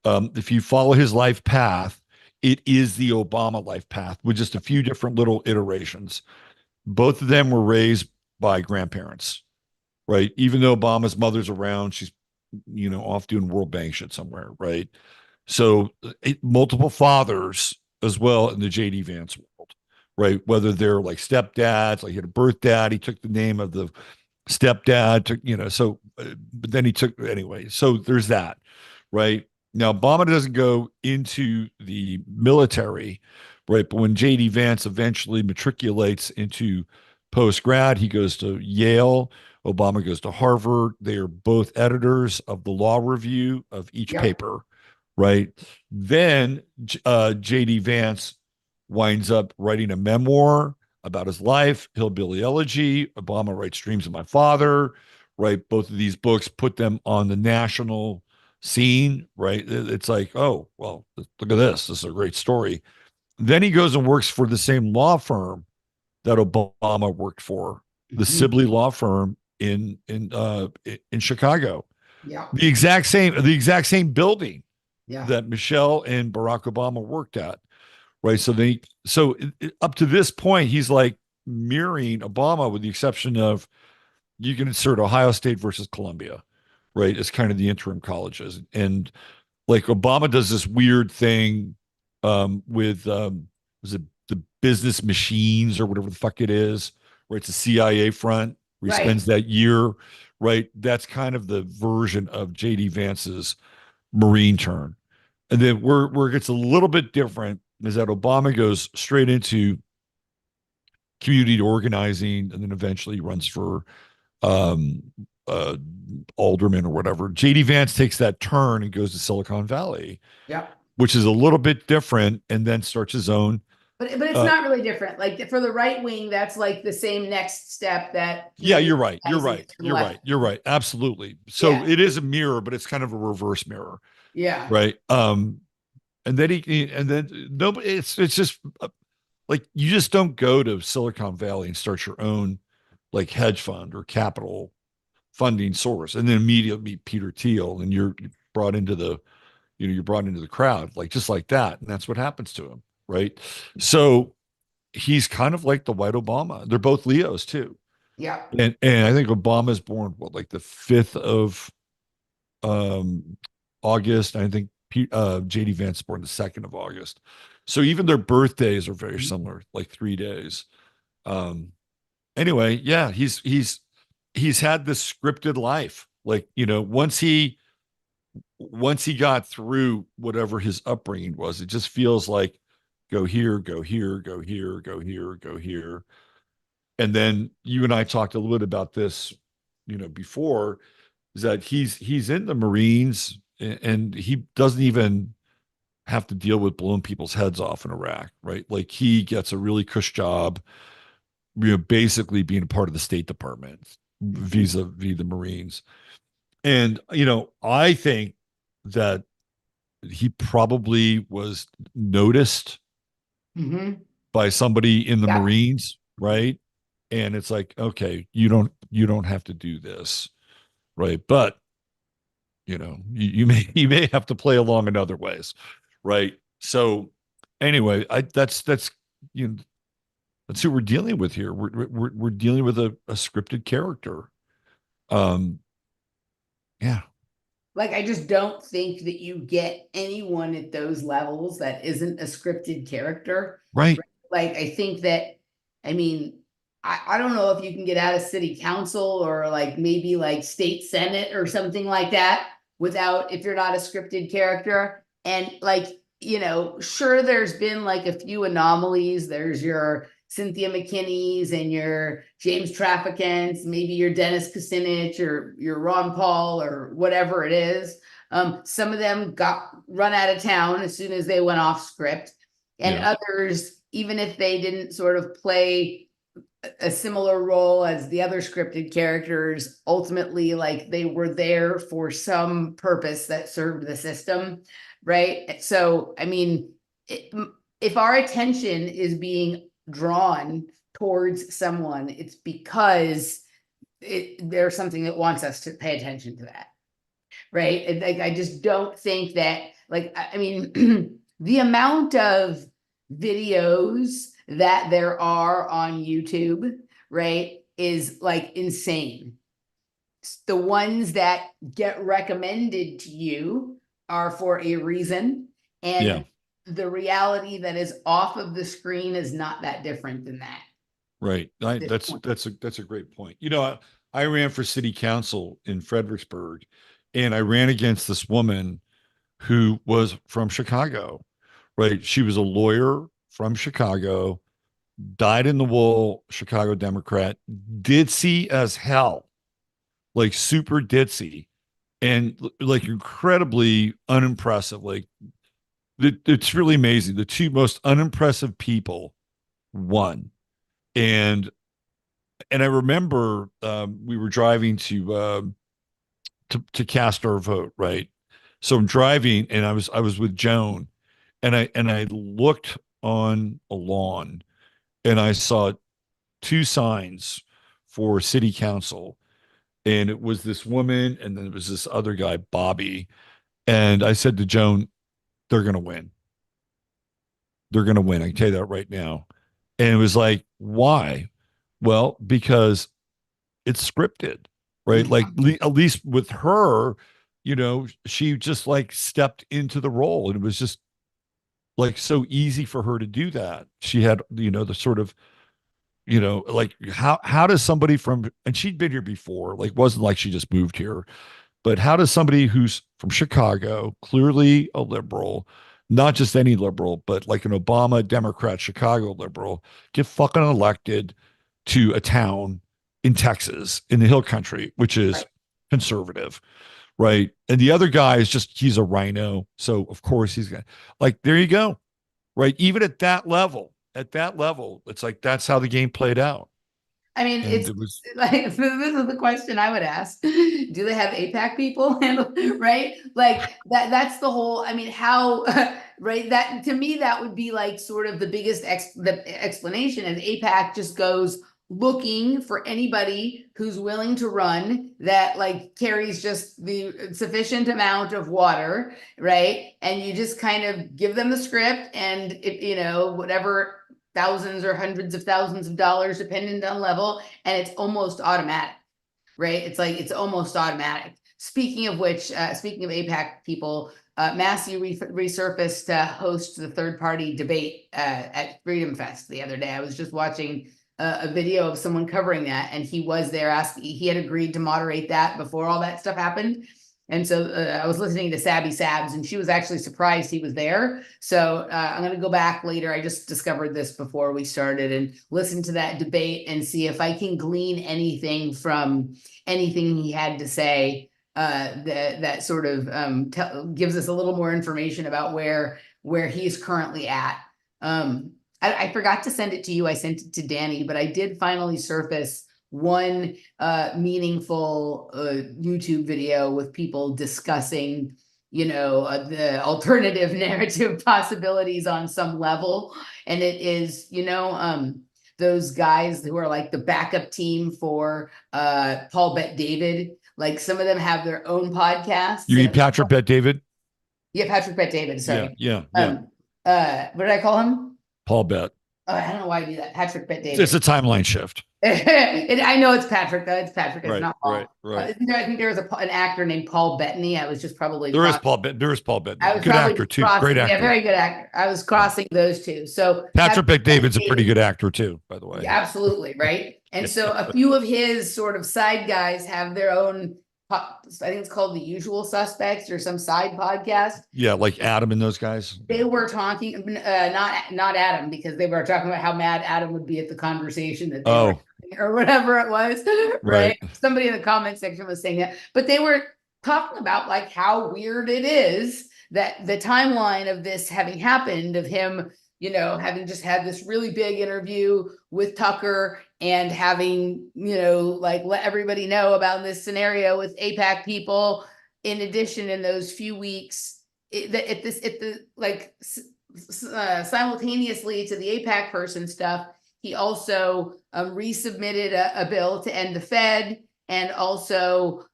if you follow his life path, it is the Obama life path with just a few different little iterations. Both of them were raised by grandparents, right? Even though Obama's mother's around, she's off doing World Bank shit somewhere, right? So multiple fathers as well in the JD Vance world, right? Whether they're like stepdads, like he had a birth dad, he took the name of the stepdad, so but then he took anyway. So there's that, right? Now Obama doesn't go into the military, right? But when JD Vance eventually matriculates into post grad, he goes to Yale. Obama goes to Harvard. They are both editors of the law review of each Yep. paper, right? Then JD Vance winds up writing a memoir about his life, Hillbilly Elegy. Obama writes Dreams of My Father, right? Both of these books put them on the national scene, right? It's like, oh, well, look at this. This is a great story. Then he goes and works for the same law firm that Obama worked for, the Mhm. Sibley Law Firm in Chicago. Yeah. The exact same building Yeah. that Michelle and Barack Obama worked at, right? So up to this point, he's like mirroring Obama, with the exception of you can insert Ohio State versus Columbia, right? It's kind of the interim colleges, and like Obama does this weird thing with was it the business machines or whatever the fuck it is, where it's a CIA front where he Right. spends that year, right? That's kind of the version of JD Vance's Marine turn. And then where it gets a little bit different is that Obama goes straight into community organizing, and then eventually runs for uh, alderman or whatever. JD Vance takes that turn and goes to Silicon Valley, Yep. which is a little bit different, and then starts his own. But it's Uh, not really different. Like for the right wing, that's like the same next step that yeah, Thiel you're right. You're has right. for the You're left. right. You're right. Absolutely. So Yeah. it is a mirror, but it's kind of a reverse mirror, Yeah. right? And then and then nobody. It's just like you just don't go to Silicon Valley and start your own like hedge fund or capital funding source, and then immediately meet Peter Thiel, and you're brought into the you're brought into the crowd like just like that, and that's what happens to him, right? So he's kind of like the white Obama. They're both Leos too, Yeah. and I think Obama's born what like the 5th of um August. I think JD Vance born the 2nd of August. So even their birthdays are very similar, like 3 days. Um anyway, yeah, he's had this scripted life. Like, once he got through whatever his upbringing was, it just feels like go here, go here, go here, go here, go here. And then you and I talked a little bit about this, before, is that he's in the Marines, and he doesn't even have to deal with blowing people's heads off in Iraq, right? Like he gets a really cush job, basically being a part of the State Department vis-a-vis the Marines. And, I think that he probably was noticed Mm-hmm. by somebody in the Yeah. Marines, right? And it's like, okay, you don't have to do this, right? But you may have to play along in other ways, right? So anyway, that's you know that's who we're dealing with here. We're dealing with a scripted character. Um, yeah, Like I just don't think that you get anyone at those levels that isn't a scripted character. right. Like I think that, I mean, I don't know if you can get out of city council or like maybe like state senate or something like that without, if you're not a scripted character. And like, sure, there's been like a few anomalies. There's your Cynthia McKinney's and your James Trafficants, maybe your Dennis Kucinich or your Ron Paul or whatever it is. Some of them got run out of town as soon as they went off script, and Yeah, others, even if they didn't sort of play a similar role as the other scripted characters, ultimately like they were there for some purpose that served the system, right? So I mean, if our attention is being drawn towards someone, it's because there's something that wants us to pay attention to that, right? And like I just don't think that, like, I mean, the amount of videos that there are on YouTube, right, is like insane. The ones that get recommended to you are for a reason, yeah, and the reality that is off of the screen is not that different than that right. at I, this that's point. that's a great point. I ran for city council in Fredericksburg, and I ran against this woman who was from Chicago, right? She was a lawyer from Chicago, dyed in the wool Chicago Democrat, ditzy as hell, like super ditzy, and like incredibly unimpressive. Like it's really amazing. The two most unimpressive people won, and I remember we were driving to cast our vote, right? So I'm driving, and I was with Joan, and I looked on a lawn, and I saw two signs for city council, and it was this woman, and then it was this other guy, Bobby. And I said to Joan, they're gonna win. They're gonna win. I can tell you that right now. And it was like, why? Well, because it's scripted, right? Like at least with her, she just like stepped into the role, and it was just like so easy for her to do that. She had, the sort of, like how does somebody from, and she'd been here before, like wasn't like she just moved here, but how does somebody who's from Chicago, clearly a liberal, not just any liberal, but like an Obama Democrat Chicago liberal, get fucking elected to a town in Texas in the hill country, which is Right. conservative, right? And the other guy is just he's a rhino, so of course he's got like there you go, right? Even at that level, it's like that's how the game played out, I mean, and it's it was like this is the question I would ask. Do they have APAC people handle, right? Like that's the whole, I mean, how right? That to me, that would be like sort of the biggest the explanation is APAC just goes looking for anybody who's willing to run that like carries just the sufficient amount of water, right? And you just kind of give them the script and if you know, whatever thousands or hundreds of thousands of dollars, depending on level, and it's almost automatic, right? It's like it's almost automatic. Speaking of which, speaking of APAC people, Massie resurfaced to host the third-party debate at Freedom Fest the other day. I was just watching a video of someone covering that, and he was there asking. He had agreed to moderate that before all that stuff happened. And so I was listening to Sabby Sabs, and she was actually surprised he was there. So I'm going to go back later. I just discovered this before we started and listen to that debate and see if I can glean anything from anything he had to say that sort of gives us a little more information about where he's currently at. I forgot to send it to you. I sent it to Danny, but I did finally surface one meaningful YouTube video with people discussing, you know, the alternative narrative possibilities on some level. And it is, you know, those guys who are like the backup team for Paul Bet David. Like some of them have their own podcasts. you mean And Patrick Bet David? yeah, Patrick Bet David. Yeah, Sorry. yeah, yeah. What did I call him? Paul Bet. Oh, I don't know why I do that. Patrick Bet It's David. a timeline shift. I know it's Patrick, though. It's Patrick. It's Right, not right, Paul. right. I think there was an actor named Paul Bettany. I was just probably There is Paul Bet. There is Paul I Bettany. was Good probably actor just too. Great crossing. Yeah, actor. very good actor. I was Yeah. crossing those two. So Patrick Bet David's a pretty good actor too, by the way. yeah, absolutely, right? And so a few of his sort of side guys have their own, I think it's called The Usual Suspects or some side podcast. Yeah, like Adam and those guys. They were talking, not Adam, because they were talking about how mad Adam would be at the conversation that they were Oh, having, or whatever it was, right. right? Somebody in the comment section was saying that, but they were talking about like how weird it is that the timeline of this having happened, of him, you know, having just had this really big interview with Tucker and having, you know, like let everybody know about this scenario with APAC people. In addition, in those few weeks, simultaneously to the APAC person stuff, he also resubmitted a bill to end the Fed, and also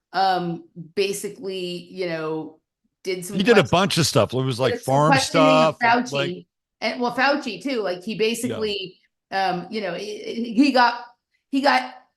basically, you know, did some He did a bunch of stuff. It was like farm questioning of stuff. Like, Fauci, and well, Fauci too. Like he yeah. basically, you know, he got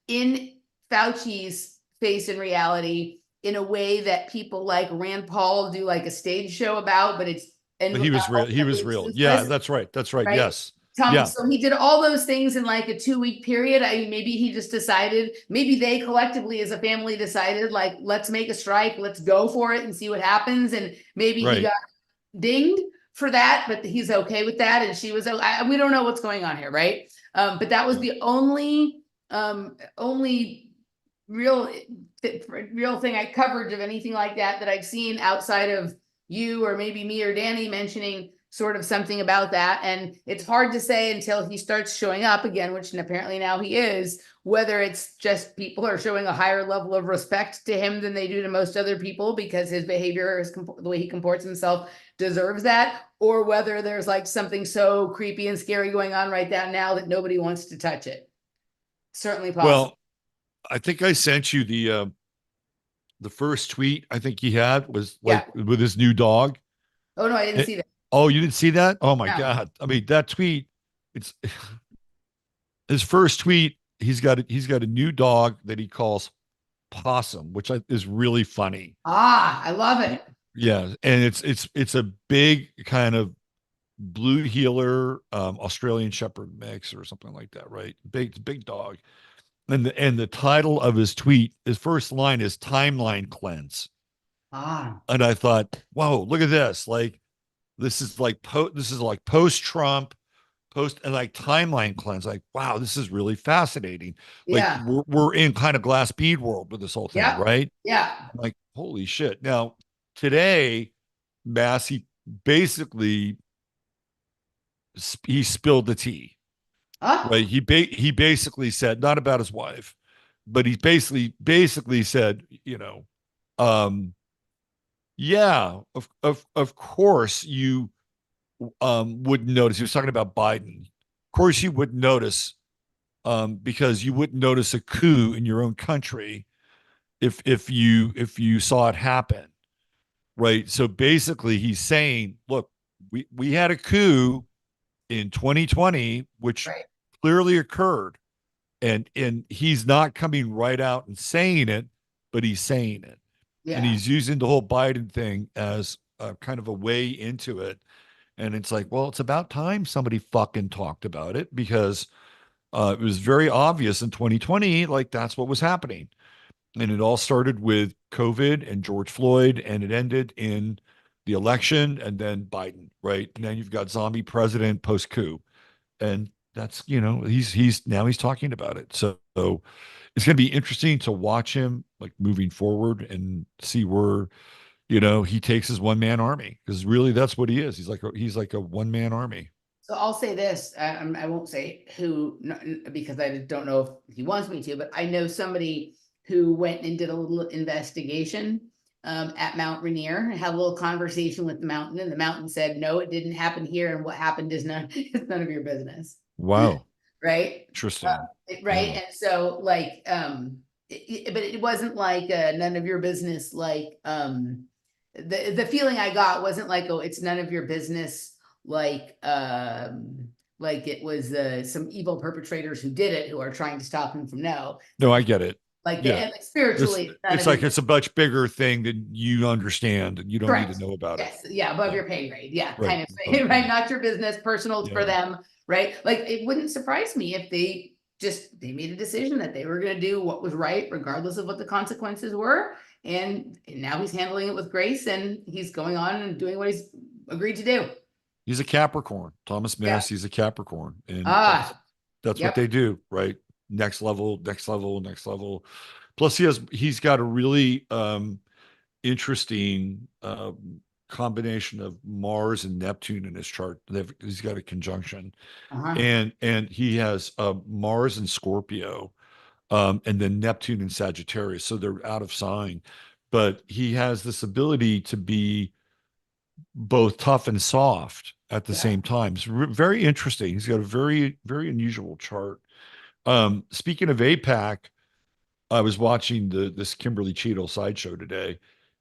in Fauci's face in reality in a way that people like Rand Paul do like a stage show about, but it's and But he was real. He was real. Yeah, that's right. That's right. right? Yes. Yeah. So he did all those things in like a 2-week period. I mean, maybe he just decided, maybe they collectively as a family decided, like, let's make a strike, let's go for it and see what happens. And maybe he Right. got dinged for that, but he's okay with that. And she was, we don't know what's going on here, right? But that was the only real thing I coverage of anything like that I've seen outside of you or maybe me or Danny mentioning sort of something about that. And it's hard to say until he starts showing up again, which apparently now he is, whether it's just people are showing a higher level of respect to him than they do to most other people because his behavior, the way he comports himself deserves that, or whether there's like something so creepy and scary going on right now that nobody wants to touch it. Certainly possible. Well, I think I sent you the first tweet I think he had was like with his new dog. Oh no, I didn't see that. Oh, you didn't see that? Oh my No. God. I mean, that tweet, it's his first tweet, he's got a new dog that he calls Possum, which is really funny. I love it. Yeah, and it's a big kind of blue heeler Australian Shepherd mix or something like that, right? Big dog. And the title of his tweet, his first line is timeline cleanse. And I thought, whoa, look at this. Like this is like post Trump, post and like timeline cleanse. Like, wow, this is really fascinating. Like Yeah. we're in kind of glass bead world with this whole thing, Yep. right? Yeah. I'm like, holy shit. Now today, Massie basically he spilled the tea, right? Ah, He basically said not about his wife, but he basically said, um, yeah, of course you wouldn't notice. He was talking about Biden. Of course you wouldn't notice because you wouldn't notice a coup in your own country if you saw it happen, right? So basically, he's saying, look, we had a coup in 2020, which right. clearly occurred, and he's not coming right out and saying it, but he's saying it, and Yeah. he's using the whole Biden thing as a kind of a way into it. And it's like, well, it's about time somebody fucking talked about it because it was very obvious in 2020, like that's what was happening. And it all started with COVID and George Floyd, and it ended in the election and then Biden, right? And then you've got zombie president post coup. And that's, he's talking about it. So it's going to be interesting to watch him like moving forward and see where, he takes his one man army because really that's what he is. He's like a one man army. So I'll say this, I won't say who, because I don't know if he wants me to, but I know somebody who went and did a little investigation at Mount Rainier and had a little conversation with the mountain, and the mountain said, no, it didn't happen here, and what happened is it's none of your business. Wow. Right? Interesting. Right. Yeah. And so like, but it wasn't like none of your business, like the feeling I got wasn't like, oh, it's none of your business, like it was some evil perpetrators who did it who are trying to stop him from no. It's No, like I get it. like Yeah. the spiritually it's none It's of your like business. it's a much bigger thing than you understand and you don't need to Correct. know about it. Yes. Yeah. Above Yeah. your pay grade. Yeah. Right. Kind of Above thing. Right. pay. Not your business. Personal for Yeah. them. Right. Like it wouldn't surprise me if they made a decision that they were going to do what was right, regardless of what the consequences were. And now he's handling it with grace and he's going on and doing what he's agreed to do. He's a Capricorn. Thomas Yeah. Massey's a Capricorn. And that's Ah, that's what yep. they do, right? Next level, next level, next level. Plus he's got a really interesting combination of Mars and Neptune in his chart. He's got a conjunction. Uh-huh. And he has Mars and Scorpio, and then Neptune and Sagittarius. So they're out of sign. But he has this ability to be both tough and soft at the Yeah. same time. It's very interesting. He's got a very, very unusual chart. Speaking of APAC, I was watching this Kimberly Cheadle sideshow today,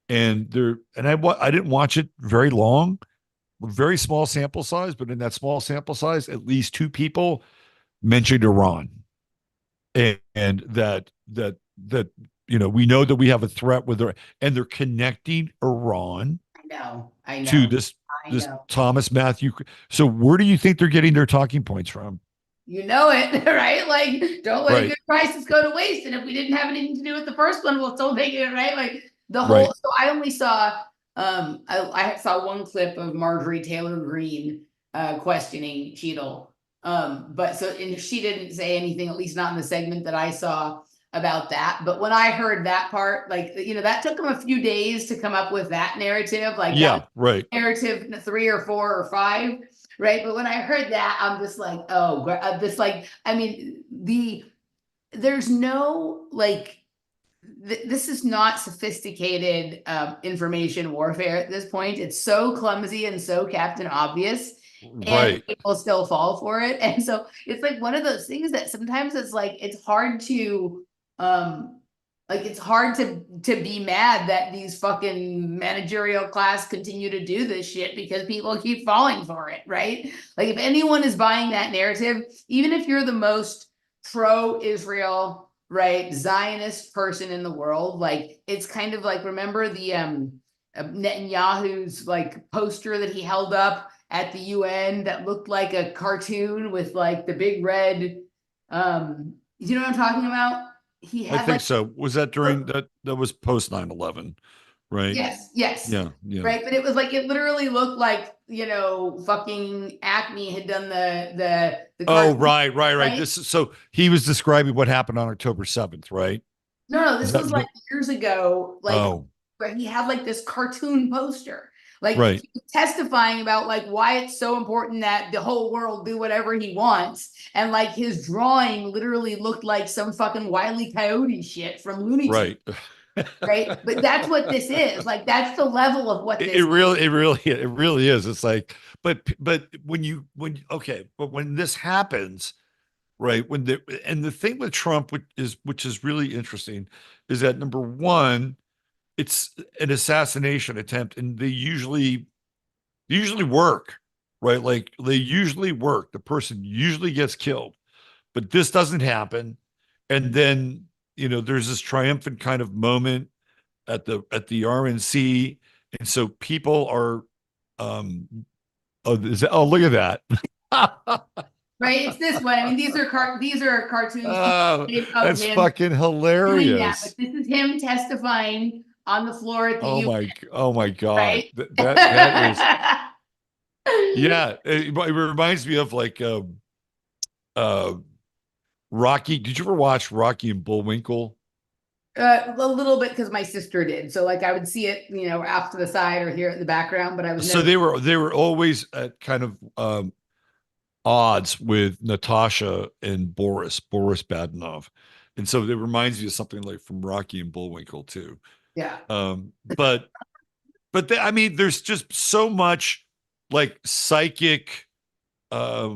and I didn't watch it very long, very small sample size, but in that small sample size, at least two people mentioned Iran, and that we know that we have a threat with her, and they're connecting Iran I know. I to know. I this know. Thomas Matthew. So where do you think they're getting their talking points from? You know it, right? Like, don't let a Right, good crisis go to waste. And if we didn't have anything to do with the first one, we'll still make it, right? Like the whole, right. so I only saw I saw one clip of Marjorie Taylor Greene questioning Cheadle. But so and she didn't say anything, at least not in the segment that I saw about that. But when I heard that part, like that took them a few days to come up with that narrative. Like that was Yeah, right. narrative 3 or 4 or 5, right? But when I heard that, I'm just like, oh, this like, I mean, there's no like, this is not sophisticated information warfare at this point. It's so clumsy and so Captain Obvious, and Right. people still fall for it. And so it's like one of those things that sometimes it's like it's hard to it's hard to be mad that these fucking managerial class continue to do this shit because people keep falling for it, right? Like if anyone is buying that narrative, even if you're the most pro-Israel, right, Zionist person in the world, like it's kind of like, remember the Netanyahu's like poster that he held up at the UN that looked like a cartoon with like the big red you know what I'm talking about? He I had think like so. Was that during that was post 9/11, right? Yes, yes. Yeah, yeah. Right. But it was like it literally looked like, fucking Acme had done the Oh, cartoon, right, right, right. right? This is so he was describing what happened on October 7th, right? No, no, Is this that was like years ago, like oh, where he had like this cartoon poster. Like right, he was testifying about like why it's so important that the whole world do whatever he wants. And like his drawing literally looked like some fucking Wile E. Coyote shit from Looney Tunes, right. right? But that's what this is. Like that's the level of what It this really, it really is. It's like, but okay, but when this happens, right? And the thing with Trump, which is really interesting, is that number one, it's an assassination attempt, and they usually work, right? Like they usually work. The person usually gets killed, but this doesn't happen. And then, there's this triumphant kind of moment at the RNC. And so people are, um, oh, look at that. right? It's this one. I mean, these are cartoons Oh, of that's him fucking doing that, but hilarious. this is him testifying on the floor at the U, Oh my God. right? That is, yeah. It reminds me of like, uh, Rocky. Did you ever watch Rocky and Bullwinkle? A little bit because my sister did. So like I would see it, off to the side or hear it in the background, but I was So never they were always at kind of, odds with Natasha and Boris Badenov. And so it reminds me of something like from Rocky and Bullwinkle too. yeah. But I mean, there's just so much like psychic, uh,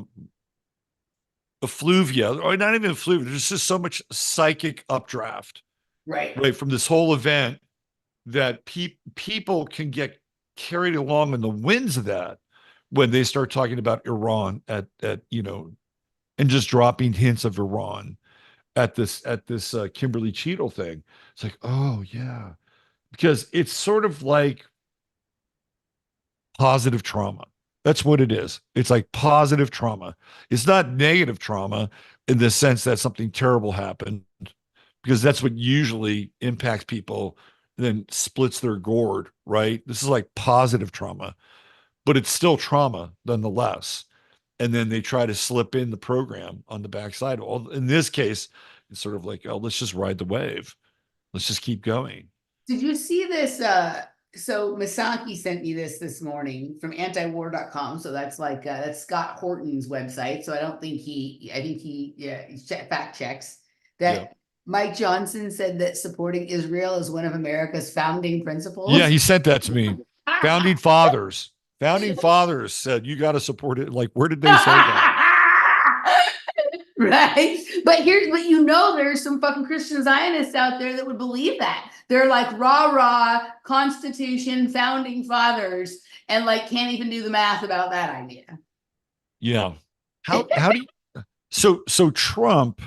effluvia, or not even effluvia. There's just so much psychic updraft, Right. right, from this whole event that people can get carried along in the winds of that when they start talking about Iran and just dropping hints of Iran at this Kimberly Cheadle thing. It's like, oh yeah, because it's sort of like positive trauma. That's what it is. It's like positive trauma. It's not negative trauma in the sense that something terrible happened, because that's what usually impacts people and then splits their gourd, right? This is like positive trauma, but it's still trauma nonetheless. And then they try to slip in the program on the backside. Well, in this case, it's sort of like, oh, let's just ride the wave. Let's just keep going. Did you see this? So Misaki sent me this morning from antiwar.com. So that's like that's Scott Horton's website. So I think he yeah, he fact checks Yeah. that Mike Johnson said that supporting Israel is one of America's founding Yeah, principles. he sent that to me. Founding fathers. Founding fathers said you got to support it. Like, where did they say that? Right. But there's some fucking Christian Zionists out there that would believe that. They're like rah rah Constitution, founding fathers, and like can't even do the math about that idea. Yeah. How do you so Trump,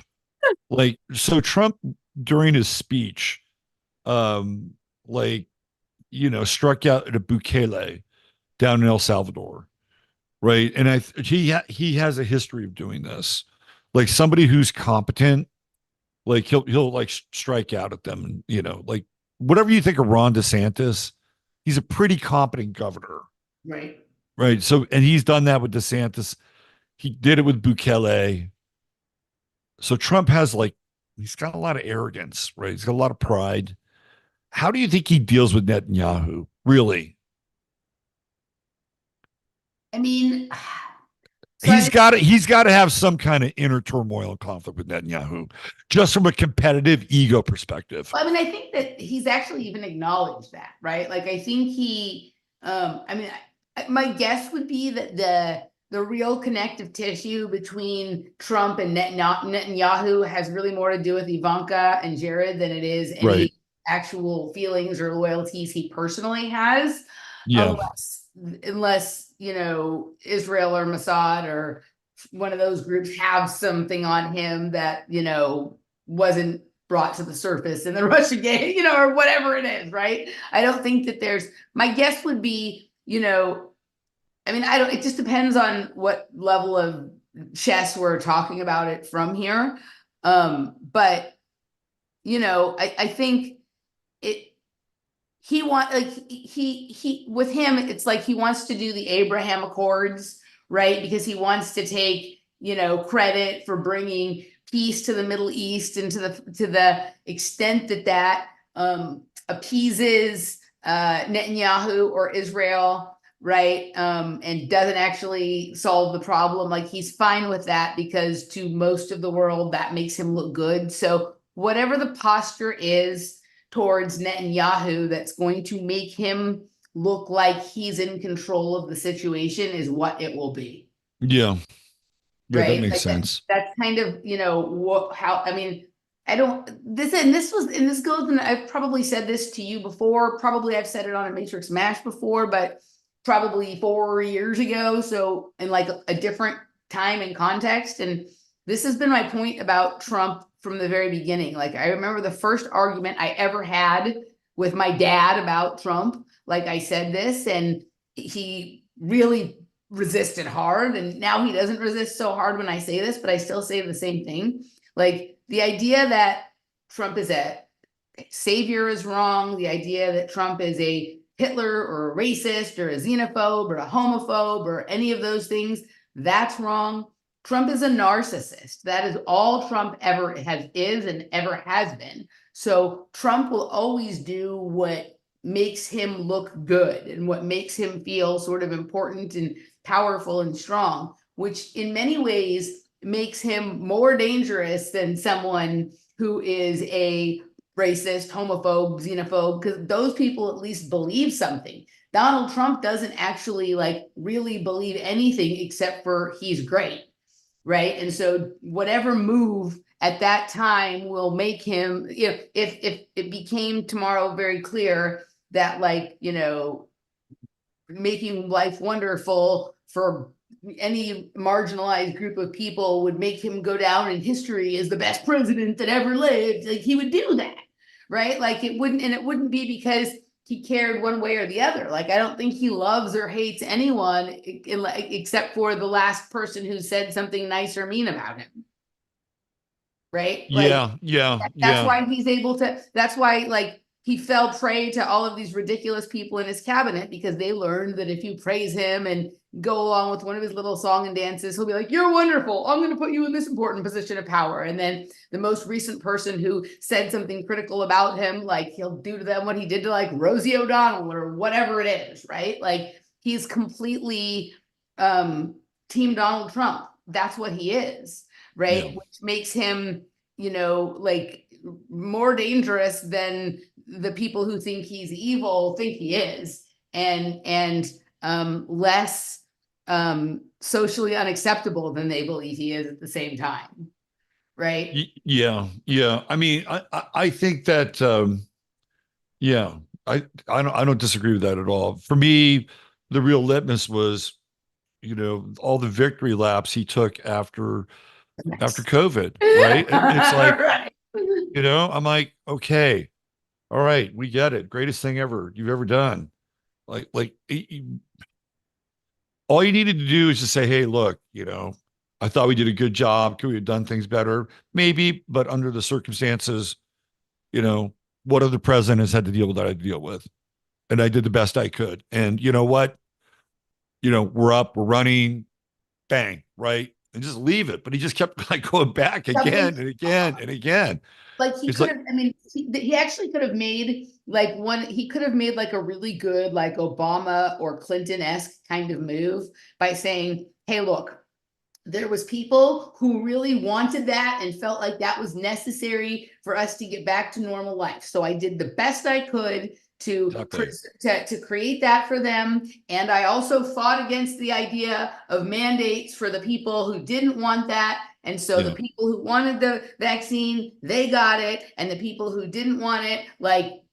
Trump during his speech, um, like, struck out at a Bukele down in El Salvador, right? And he has a history of doing this. Like somebody who's competent, like he'll like strike out at them, and like whatever you think of Ron DeSantis, he's a pretty competent governor, Right. right? So, and he's done that with DeSantis. He did it with Bukele. So Trump has like he's got a lot of arrogance, right? He's got a lot of pride. How do you think he deals with Netanyahu? Really? I mean, so He's I've got to he's got to have some kind of inner turmoil and conflict with Netanyahu, just from a competitive ego perspective. I mean, I think that he's actually even acknowledged that, right? Like, I think I mean, my guess would be that the real connective tissue between Trump and Netanyahu has really more to do with Ivanka and Jared than it is Right. any actual feelings or loyalties he personally has, Yeah. unless Israel or Mossad or one of those groups have something on him that wasn't brought to the surface in the Russia game, or whatever it is, right? I don't think that my guess would be, I mean, I don't, it just depends on what level of chess we're talking about it from here. But, I think it, he want like he with him, it's like he wants to do the Abraham Accords, right? Because he wants to take, credit for bringing peace to the Middle East, and to the extent that appeases Netanyahu or Israel, right? And doesn't actually solve the problem. Like, he's fine with that because to most of the world that makes him look good. So whatever the posture is towards Netanyahu that's going to make him look like he's in control of the situation is what it will be. Yeah. Yeah, that Right? makes Like sense. that's kind of, how, I mean, I don't, this goes, and I've probably said this to you before, probably I've said it on a Matrix Mash before, but probably 4 years ago. So in like a different time and context. And this has been my point about Trump from the very beginning. Like, I remember the first argument I ever had with my dad about Trump. Like, I said this, and he really resisted hard, and now he doesn't resist so hard when I say this, but I still say the same thing. Like, the idea that Trump is a savior is wrong. The idea that Trump is a Hitler or a racist or a xenophobe or a homophobe or any of those things, that's wrong. Trump is a narcissist. That is all Trump ever is and ever has been. So Trump will always do what makes him look good and what makes him feel sort of important and powerful and strong, which in many ways makes him more dangerous than someone who is a racist, homophobe, xenophobe, because those people at least believe something. Donald Trump doesn't actually really believe anything except for he's great, right? And so whatever move at that time will make him, if it became tomorrow very clear that making life wonderful for any marginalized group of people would make him go down in history as the best president that ever lived, like, he would do that, right? Like, it wouldn't be because he cared one way or the other. Like, I don't think he loves or hates anyone except for the last person who said something nice or mean about him, right? Like, Yeah, yeah, that's yeah. why he's able to, that's why he fell prey to all of these ridiculous people in his cabinet, because they learned that if you praise him and go along with one of his little song and dances, he'll be like, you're wonderful, I'm going to put you in this important position of power. And then the most recent person who said something critical about him, like, he'll do to them what he did to Rosie O'Donnell or whatever it is, right? Like, he's completely team Donald Trump. That's what he is, Yeah. right? Which makes him, more dangerous than the people who think he's evil think he is, and less socially unacceptable than they believe he is at the same time, right? Yeah, yeah. I mean, I think that yeah, I don't disagree with that at all. For me, the real litmus was, all the victory laps he took after COVID, right? It's like, Right. I'm like, okay, all right, we get it. Greatest thing ever you've ever done. All you needed to do is just say, hey, look, I thought we did a good job. Could we have done things better? Maybe, but under the circumstances, you know, what other president has had to deal with that I had to deal with? And I did the best I could. And you know what? We're up, we're running, bang, right? And just leave it. But he just kept going back again and again and again. Like, he It's could like, have, I mean, he actually could have made he could have made a really good Obama or Clinton-esque kind of move by saying, hey, look, there was people who really wanted that and felt like that was necessary for us to get back to normal life. So I did the best I could exactly. to create that for them. And I also fought against the idea of mandates for the people who didn't want that. And so the Yeah. people who wanted the vaccine, they got it. And the people who didn't want it,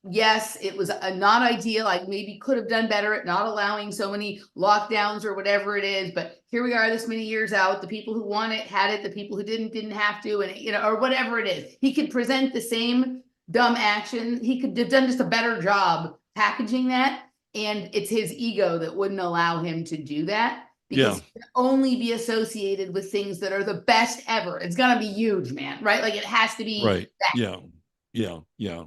yes, it was not ideal. Maybe could have done better at not allowing so many lockdowns or whatever it is. But here we are this many years out. The people who want it had it. The people who didn't have to, and or whatever it is. He could present the same dumb action. He could have done just a better job packaging that. And it's his ego that wouldn't allow him to do that, because Yeah. he can only be associated with things that are the best ever. It's gonna be huge, man, right? Like, it has to be Right. that. Yeah. Yeah. Yeah.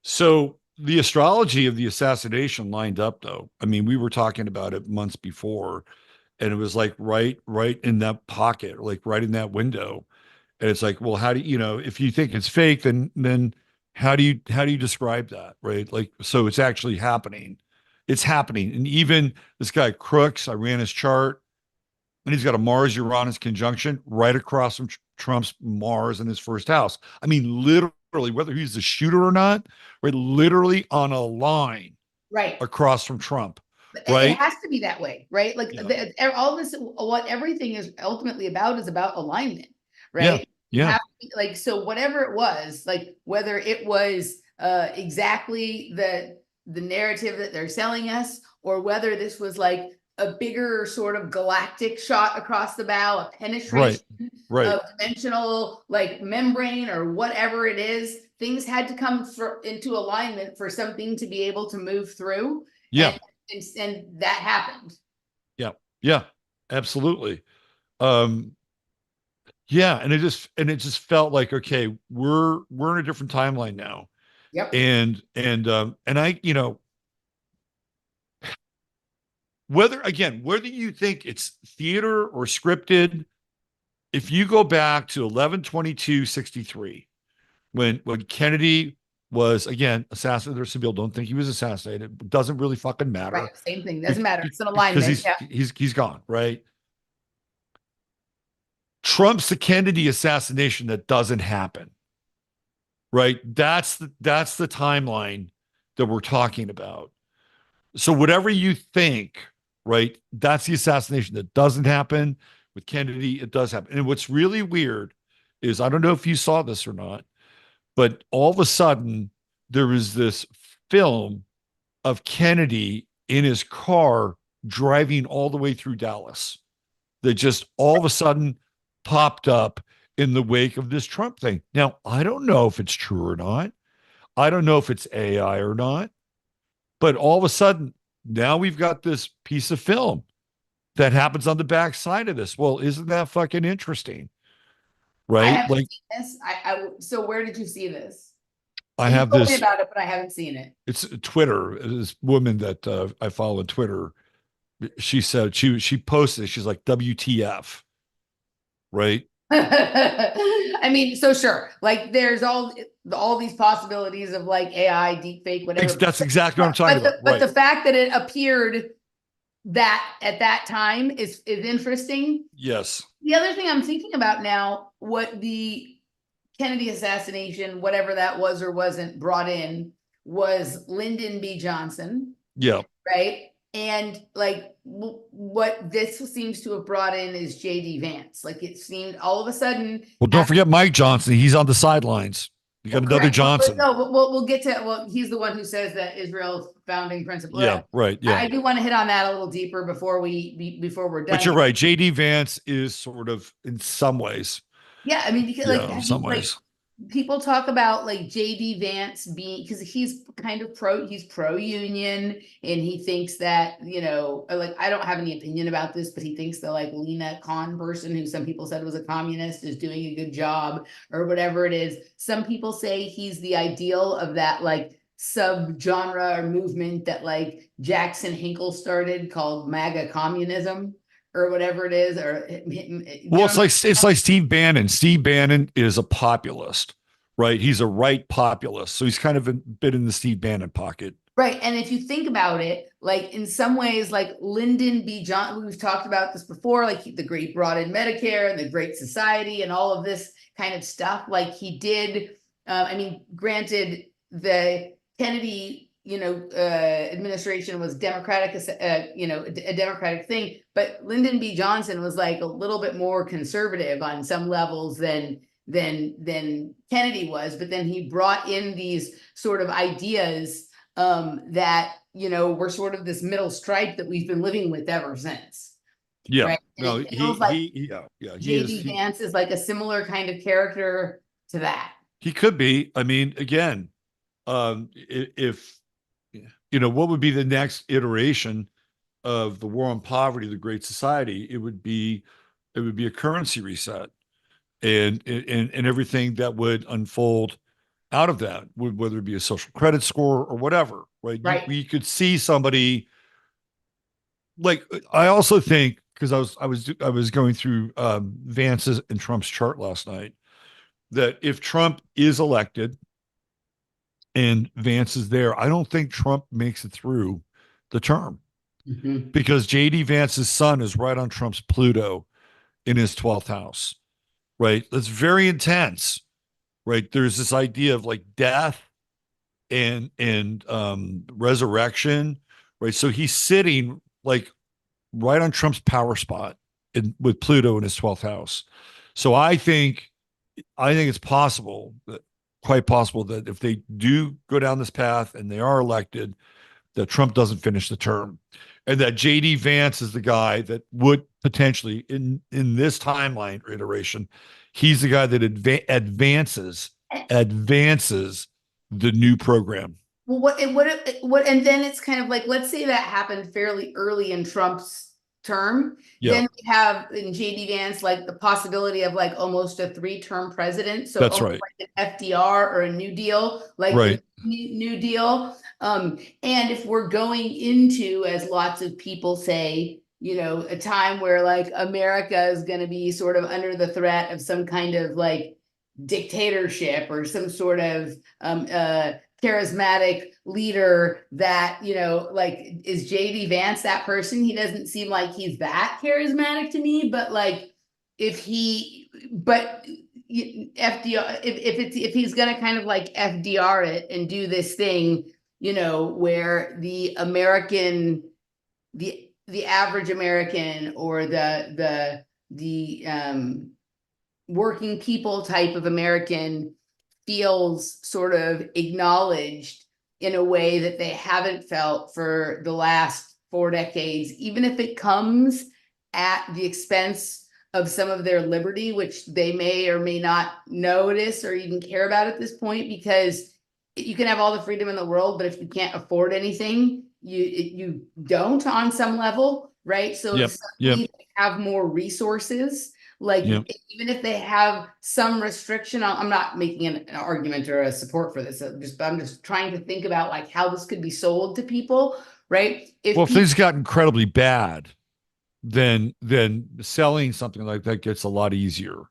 So the astrology of the assassination lined up though. I mean, we were talking about it months before, and it was like right in that pocket, like right in that window. And it's like, well, how do you, if you think it's fake, then how do you describe that, right? Like, so it's actually happening. It's happening. And even this guy Crooks, I ran his chart, and he's got a Mars Uranus conjunction right across from Trump's Mars in his first house. I mean, literally, whether he's the shooter or not, right? Literally on a line Right. across from Trump, It right? has to be that way, right? Like Yeah, all this, what everything is ultimately about is about alignment, yeah, right? You yeah, have to be, like, so whatever it was, like whether it was exactly the narrative that they're selling us, or whether this was like a bigger sort of galactic shot across the bow, a right, penetration right, of dimensional like membrane or whatever it is, things had to come into alignment for something to be able to move through. yeah, And that happened. yeah, yeah, absolutely. Um, yeah, and it just felt like, okay, we're in a different timeline now. Yep. And I, whether you think it's theater or scripted, if you go back to 11/22/63, when Kennedy was again assassinated, or some people don't think he was assassinated, it doesn't really fucking Right. matter Same thing. Doesn't matter. It's an because alignment. he's Yeah. he's he's gone, right? Trump's the Kennedy assassination that doesn't happen, right? That's the timeline that we're talking about. So whatever you think, right? That's the assassination that doesn't happen. With Kennedy, it does happen. And what's really weird is, I don't know if you saw this or not, but all of a sudden there was this film of Kennedy in his car driving all the way through Dallas that just all of a sudden popped up in the wake of this Trump thing. Now, I don't know if it's true or not. I don't know if it's AI or not, but all of a sudden, now we've got this piece of film that happens on the back side of this. Well, isn't that fucking interesting? I Right? haven't Like, seen this. So where did you see this? I You have told me this, about it, but I haven't seen it. it's Twitter, this woman that I follow on Twitter. She said, she posted, she's like, WTF, right? I mean, so sure, like there's all these possibilities of like AI, deep fake, whatever. That's exactly what I'm But talking about. but the Right. fact that it appeared that at that time is interesting. Yes. The other thing I'm thinking about now, what the Kennedy assassination, whatever that was or wasn't, brought in was Lyndon B. Johnson, Yeah. right? And like what this seems to have brought in is JD Vance. Like it seemed all of a sudden Well, don't after, forget Mike Johnson. He's on the sidelines. You got well, another correct. But Johnson. no, but we'll get to, well, he's the one who says that Israel's founding principle. Yeah. Right. Yeah. I do want to hit on that a little deeper before we're But done you're here. right. JD Vance is sort of, in some ways. Yeah, I mean, because like, Yeah. In some ways. people talk about like JD Vance being, because he's kind of he's pro union, and he thinks that, like, I don't have any opinion about this, but he thinks that like Lena Khan person, who some people said was a communist, is doing a good job or whatever it is. Some people say he's the ideal of that like sub-genre or movement that like Jackson Hinkle started called MAGA communism or whatever it is, or Well, it's like Steve Bannon. Steve Bannon is a populist, right? He's a right populist, so he's kind of a bit in the Steve Bannon pocket. right. And if you think about it, like in some ways, like Lyndon B. Johnson, we've talked about this before, like the great brought in Medicare and the Great Society and all of this kind of stuff. Like he did, I mean, granted, the Kennedy, administration was Democratic, a Democratic thing, but Lyndon B. Johnson was like a little bit more conservative on some levels than Kennedy was. But then he brought in these sort of ideas that were sort of this middle stripe that we've been living with ever since, Yeah. right? And No, it feels like yeah, he is. JD Vance is like a similar kind of character to that. He could be. I mean, again, if what would be the next iteration of the war on poverty, the Great Society? It would be a currency reset, and everything that would unfold out of that, whether it be a social credit score or whatever, right? Right. We could see somebody like I also think because I was going through Vance's and Trump's chart last night that if Trump is elected and Vance is there, I don't think Trump makes it through the term Mhm. because JD Vance's son is right on Trump's Pluto in his 12th house, right? That's very intense, right? There's this idea of like death and resurrection, right? So he's sitting like right on Trump's power spot with Pluto in his 12th house. So I think it's possible that quite possible that if they do go down this path and they are elected, that Trump doesn't finish the term. And that JD Vance is the guy that would potentially in this timeline iteration, he's the guy that advances the new program. Well, and then it's kind of like, let's say that happened fairly early in Trump's term. Yeah, Then we have in JD Vance like the possibility of like almost a three-term president, so that's almost right. like an FDR or a New Deal, like the Right. New Deal. And if we're going into, as lots of people say, a time where like America is going to be sort of under the threat of some kind of like dictatorship or some sort of charismatic leader that, like, is JD Vance that person? He doesn't seem like he's that charismatic to me, but like but FDR, if he's gonna kind of like FDR it and do this thing, where the average American or the working people type of American feels sort of acknowledged in a way that they haven't felt for the last 4 decades, even if it comes at the expense of some of their liberty, which they may or may not notice or even care about at this point, because you can have all the freedom in the world, but if you can't afford anything, you don't on some level, right? So if Yep. Yep. suddenly they have more resources, like Yep. even if they have some restriction, I'm not making an argument or a support for this. I'm just trying to think about like how this could be sold to people, right? Well, If if people things got incredibly bad, then selling something like that gets a lot easier.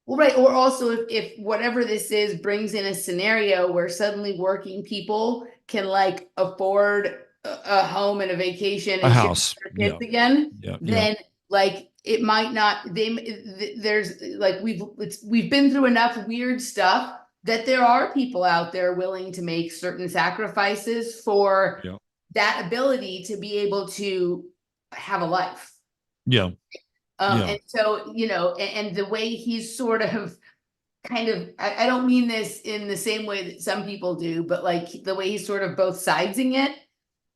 Well, right. Or also, if whatever this is brings in a scenario where suddenly working people can like afford a home and a vacation A and ship house. their kids Yeah. again, Yeah. Yeah. then like it might not, there's like, we've been through enough weird stuff that there are people out there willing to make certain sacrifices for Yeah. that ability to be able to have a life. Yeah. Yeah. And so, and the way he's sort of kind of, I don't mean this in the same way that some people do, but like the way he's sort of both sidesing it,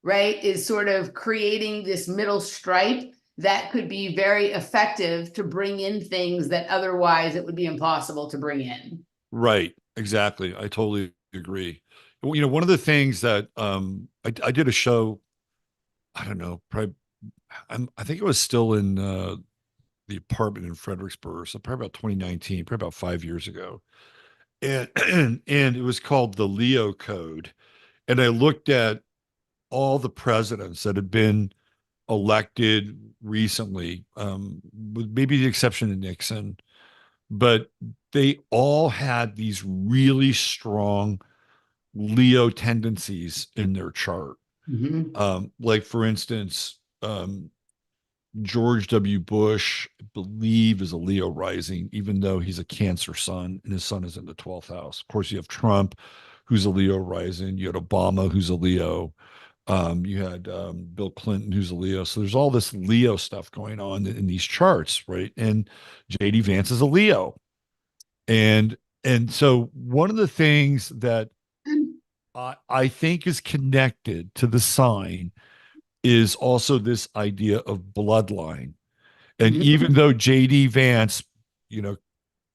right, is sort of creating this middle stripe that could be very effective to bring in things that otherwise it would be impossible to bring in. Right. Exactly. I totally agree. One of the things that I did a show, I don't know, probably I think it was still in the apartment in Fredericksburg, so probably about 2019, probably about 5 years ago. And and it was called the Leo Code. And I looked at all the presidents that had been elected recently, with maybe the exception of Nixon, but they all had these really strong Leo tendencies in their chart. Mm-hmm. Like for instance, George W. Bush, I believe, is a Leo rising, even though he's a Cancer sun and his sun is in the 12th house. Of course, you have Trump, who's a Leo rising. You had Obama, who's a Leo. You had Bill Clinton, who's a Leo. So there's all this Leo stuff going on in these charts, right? And JD Vance is a Leo. And so one of the things that I think is connected to the sign is also this idea of bloodline. And Mm-hmm. even though JD Vance, you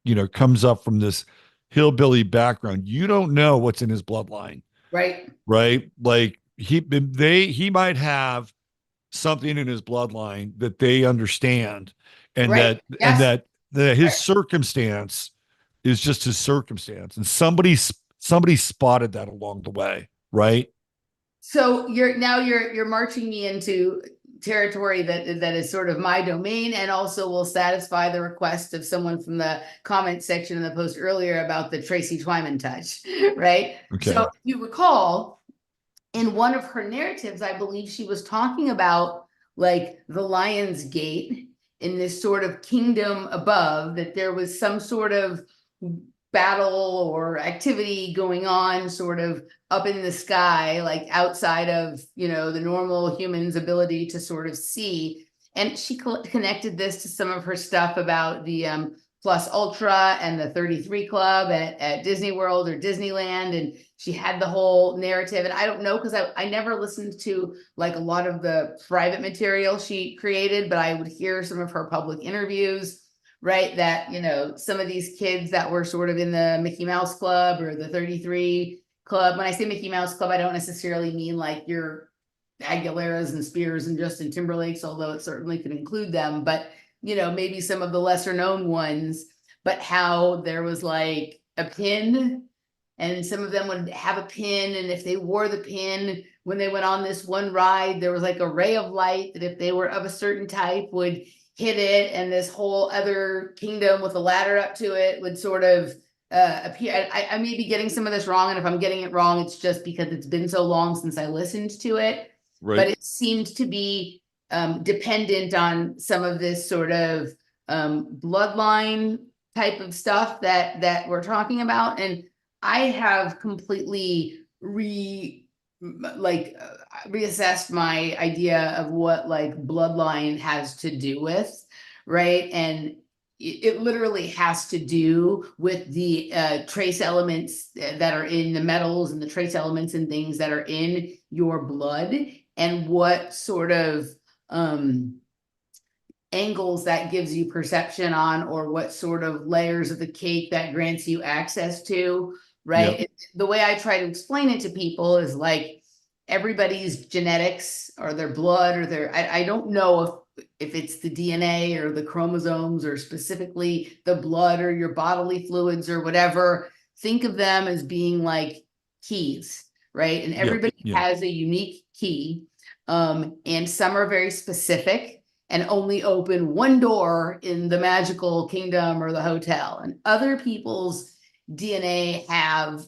know, comes up from this hillbilly background, you don't know what's in his bloodline, Right. right? Like he might have something in his bloodline that they understand, and Right. Yes. that his Right. circumstance is just his circumstance, and somebody's somebody spotted that along the way, right? So you're marching me into territory that is sort of my domain, and also will satisfy the request of someone from the comment section in the post earlier about the Tracy Twyman touch, right? So Okay. if you recall, in one of her narratives, I believe she was talking about like the Lion's Gate in this sort of kingdom above, that there was some sort of battle or activity going on sort of up in the sky, like outside of, the normal human's ability to sort of see. And she connected this to some of her stuff about the Plus Ultra and the 33 Club at Disney World or Disneyland. And she had the whole narrative. And I don't know, because I never listened to like a lot of the private material she created, but I would hear some of her public interviews, right? That, some of these kids that were sort of in the Mickey Mouse Club or the 33 Club. When I say Mickey Mouse Club, I don't necessarily mean like your Aguileras and Spears and Justin Timberlakes, although it certainly could include them, but maybe some of the lesser known ones, but how there was like a pin, and some of them would have a pin, and if they wore the pin when they went on this one ride, there was like a ray of light that if they were of a certain type would hit it, and this whole other kingdom with a ladder up to it would sort of appear. I may be getting some of this wrong, and if I'm getting it wrong, it's just because it's been so long since I listened to it, but Right. it seemed to be dependent on some of this sort of bloodline type of stuff that we're talking about. And I have completely reassessed my idea of what like bloodline has to do with, right? And it literally has to do with the trace elements that are in the metals, and the trace elements and things that are in your blood, and what sort of angles that gives you perception on, or what sort of layers of the cake that grants you access to, right? Yep. The way I try to explain it to people is like everybody's genetics or their blood or I don't know if it's the DNA or the chromosomes or specifically the blood or your bodily fluids or whatever. Think of them as being like keys, right? And Yep. everybody Yeah. has a unique key. And some are very specific and only open one door in the magical kingdom or the hotel. And other people's DNA have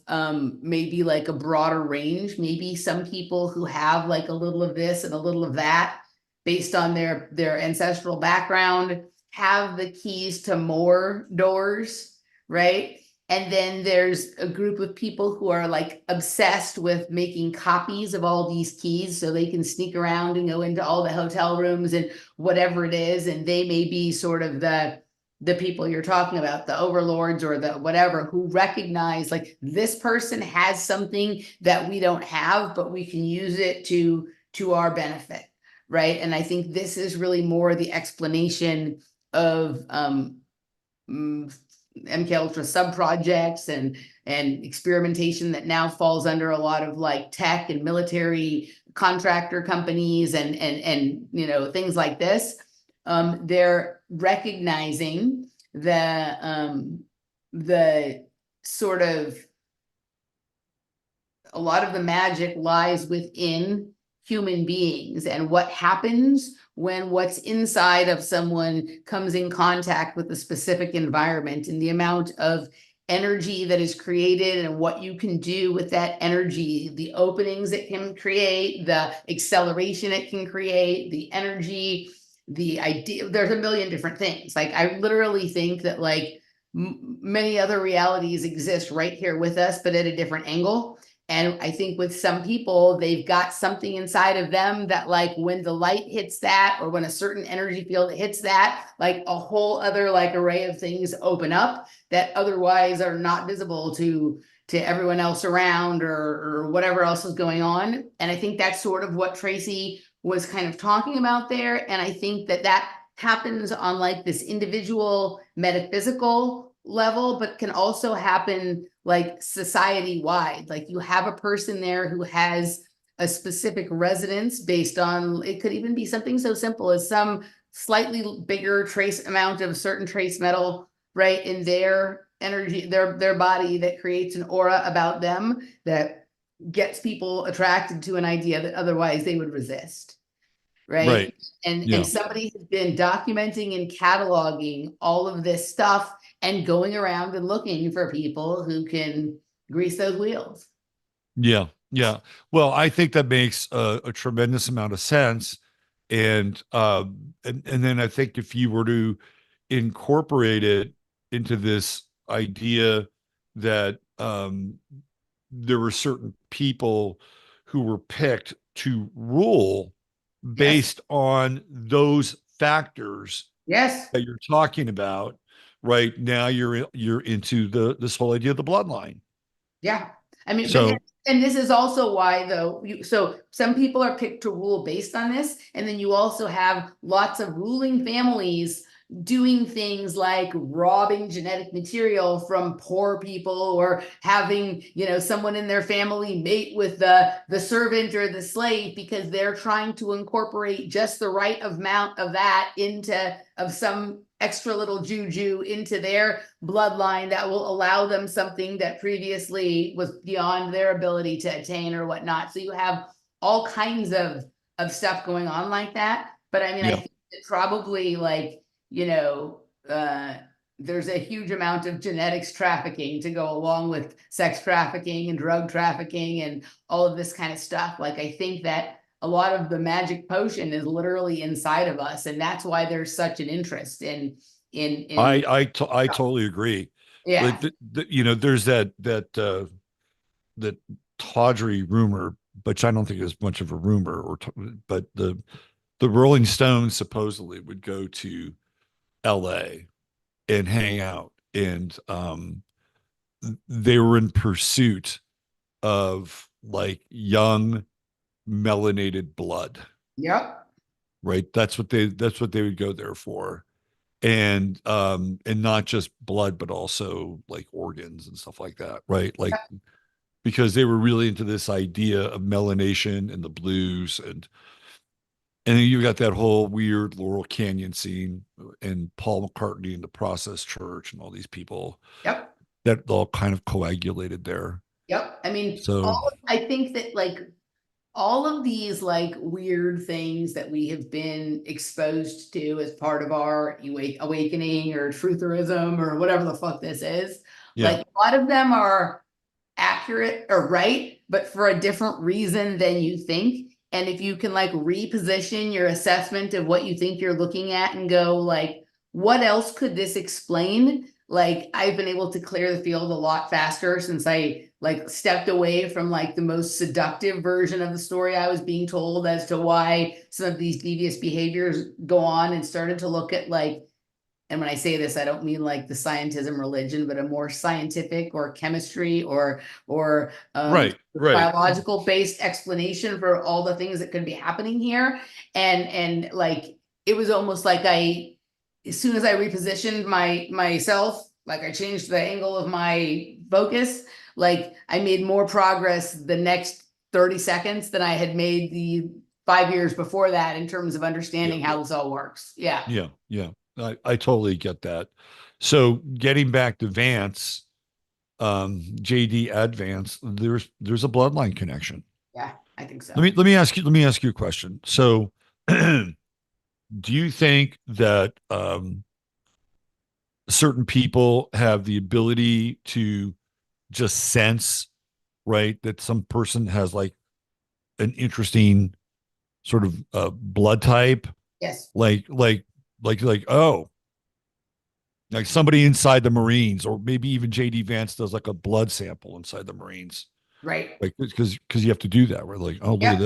maybe like a broader range. Maybe some people who have like a little of this and a little of that based on their ancestral background have the keys to more doors, right? And then there's a group of people who are like obsessed with making copies of all these keys so they can sneak around and go into all the hotel rooms and whatever it is. And they may be sort of the people you're talking about, the overlords or the whatever, who recognize like this person has something that we don't have, but we can use it to our benefit, right? And I think this is really more the explanation of MK Ultra sub projects and experimentation that now falls under a lot of like tech and military contractor companies and things like this. They're recognizing the sort of a lot of the magic lies within human beings, and what happens when what's inside of someone comes in contact with a specific environment, and the amount of energy that is created and what you can do with that energy, the openings it can create, the acceleration it can create, the energy, the idea. There's a million different things. Like I literally think that like many other realities exist right here with us, but at a different angle. And I think with some people, they've got something inside of them that like when the light hits that, or when a certain energy field hits that, like a whole other like array of things open up that otherwise are not visible to everyone else around, or whatever else is going on. And I think that's sort of what Tracy was kind of talking about there. And I think that happens on like this individual metaphysical level, but can also happen like society wide. Like you have a person there who has a specific resonance based on, it could even be something so simple as some slightly bigger trace amount of certain trace metal, right, in their energy, their body that creates an aura about them that gets people attracted to an idea that otherwise they would resist. Right. Right. And Yeah. somebody has been documenting and cataloging all of this stuff and going around and looking for people who can grease those wheels. Yeah. Yeah. Well, I think that makes a tremendous amount of sense. And then I think if you were to incorporate it into this idea that there were certain people who were picked to rule Yes. based on those factors Yes. that you're talking about, right? Now you're into this whole idea of the bloodline. Yeah. I mean, but So and this is also why though, so some people are picked to rule based on this, and then you also have lots of ruling families doing things like robbing genetic material from poor people, or having, someone in their family mate with the servant or the slave, because they're trying to incorporate just the right amount of that into of some extra little juju into their bloodline that will allow them something that previously was beyond their ability to attain or whatnot. So you have all kinds of stuff going on like that. But I mean, I yeah, think that probably like, you know, uh, there's a huge amount of genetics trafficking to go along with sex trafficking and drug trafficking and all of this kind of stuff. Like, I think that a lot of the magic potion is literally inside of us, and that's why there's such an interest in I totally agree. Like yeah. there's that tawdry rumor, which I don't think is much of a rumor, but the Rolling Stones supposedly would go to L.A. and hang out, and they were in pursuit of like young melanated blood, Yep. right? That's what they would go there for. And not just blood, but also like organs and stuff like that, right? Like because they were really into this idea of melanation and the blues, and then you got that whole weird Laurel Canyon scene and Paul McCartney and the Process Church and all these people Yep. that all kind of coagulated there. Yep. I mean, So I think that like all of these like weird things that we have been exposed to as part of our awakening or trutherism or whatever the fuck this is, yeah, like a lot of them are accurate or right, but for a different reason than you think. And if you can like reposition your assessment of what you think you're looking at and go like, what else could this explain? Like, I've been able to clear the field a lot faster since I like stepped away from like the most seductive version of the story I was being told as to why some of these devious behaviors go on, and started to look at like, and when I say this, I don't mean like the scientism religion, but a more scientific or chemistry or right. biological based explanation for all the things that could be happening here. And like it was almost like as soon as I repositioned myself, like I changed the angle of my focus, like I made more progress the next 30 seconds than I had made the 5 years before that in terms of Yeah, understanding how this all works. Yeah. yeah, yeah. I totally get that. So getting back to Vance, JD at Vance, there's a bloodline connection. Yeah, I think Let so. me let me ask you let me ask you a question. So do you think that certain people have the ability to just sense, right, that some person has like an interesting sort of blood type, Yes. like oh, like somebody inside the Marines, or maybe even JD Vance does like a blood sample inside the Marines, Right. like because you have to do that. We're like, oh, Yep.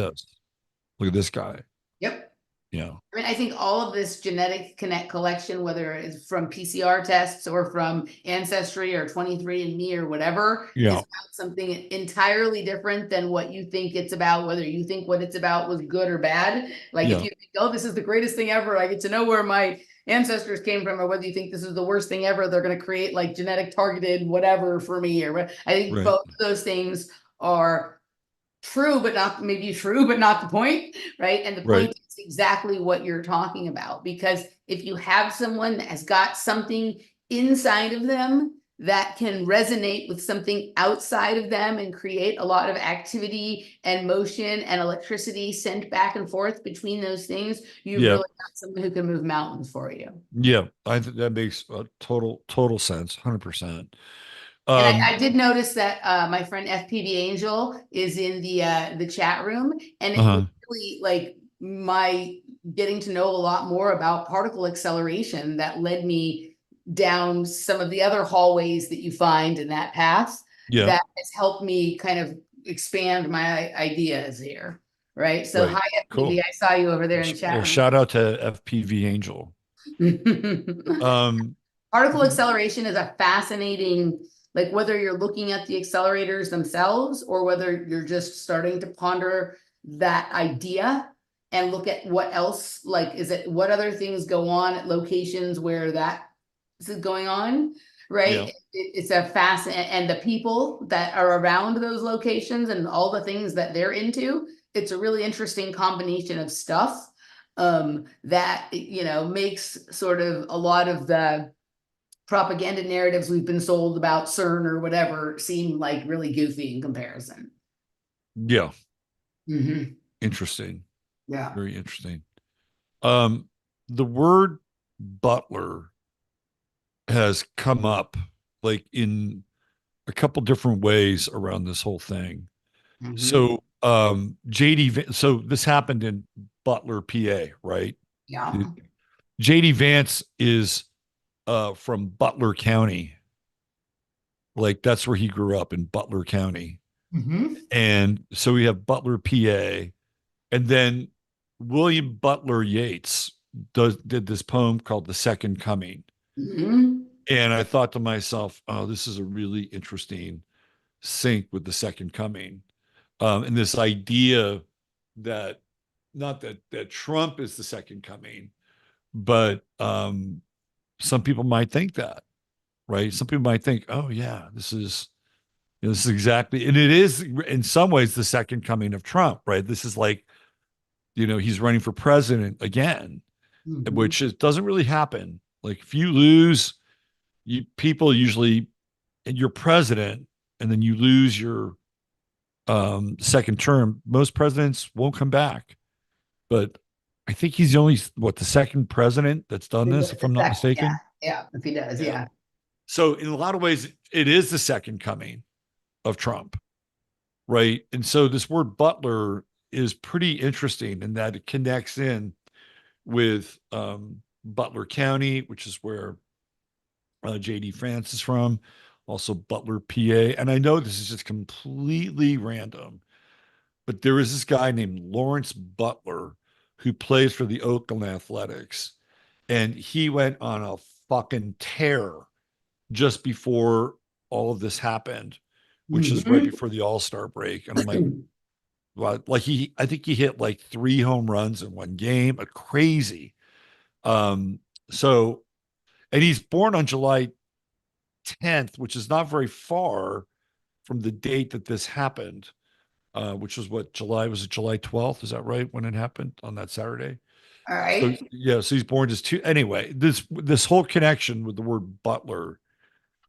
look at this guy, Yep. yeah, I mean, I think all of this genetic connect collection, whether it's from PCR tests or from Ancestry or 23andMe or whatever, is yeah, about something entirely different than what you think it's about, whether you think what it's about was good or bad. Like if yeah, you think, oh, this is the greatest thing ever, I get to know where my ancestors came from, or whether you think this is the worst thing ever, they're going to create like genetic targeted whatever for me, or I think right, both of those things are true, but not maybe true, but not the point, right? And the right, point is exactly what you're talking about. Because if you have someone that has got something inside of them that can resonate with something outside of them and create a lot of activity and motion and electricity sent back and forth between those things, you've Yeah. really got someone who can move mountains for you. Yeah. I think that makes a total sense. 100%. And Um, I did notice that my friend FPV Angel is in the chat room, and it was uh-huh. really like my getting to know a lot more about particle acceleration that led me down some of the other hallways that you find in that path Yeah. that has helped me kind of expand my ideas here. Right. So Right. hi FPV, Cool. I saw you over there Well, in the well, chat shout out to FPV Angel. room. Um, Particle acceleration is a fascinating, like whether you're looking at the accelerators themselves or whether you're just starting to ponder that idea and look at what else, like, is it, what other things go on at locations where that is going on, right? yeah. It's a and the people that are around those locations and all the things that they're into, it's a really interesting combination of stuff that, makes sort of a lot of the propaganda narratives we've been sold about CERN or whatever seem like really goofy in comparison. Yeah. Mm-hmm. Interesting. Yeah. Very interesting. Um, the word butler has come up like in a couple different ways around this whole thing. Mm-hmm. So, so this happened in Butler, PA, right? Yeah. JD Vance is from Butler County. Like that's where he grew up in Butler County. Mm-hmm. And so we have Butler, PA, and then William Butler Yeats did this poem called The Second Coming. Mm-hmm. And I thought to myself, oh, this is a really interesting sync with the Second Coming. And this idea that not that Trump is the second coming, but some people might think that, right? Some people might think, oh yeah, this is exactly, and it is in some ways the second coming of Trump, right? This is like, he's running for president again, Mm-hmm. which doesn't really happen. Like if you lose, people usually, and you're president, and then you lose your second term, most presidents won't come back. But I think he's the only, the second president that's done this, if I'm not Exactly. Yeah. mistaken. Yeah. If he does. Yeah. Yeah. So in a lot of ways, it is the second coming of Trump, right? And so this word butler is pretty interesting in that it connects in with Butler County, which is where JD France is from, also Butler, PA. And I know this is just completely random, but there is this guy named Lawrence Butler who plays for the Oakland Athletics. And he went on a fucking tear just before all of this happened, which is right Mm-hmm. before the All-Star break. And I'm like, well, like I think he hit like 3 home runs in one game, a crazy. Um, so, and he's born on July 10th, which is not very far from the date that this happened, which was what was it July 12th? Is that right when it happened on that Saturday? All So right. yeah, so he's born just two. Anyway, this whole connection with the word butler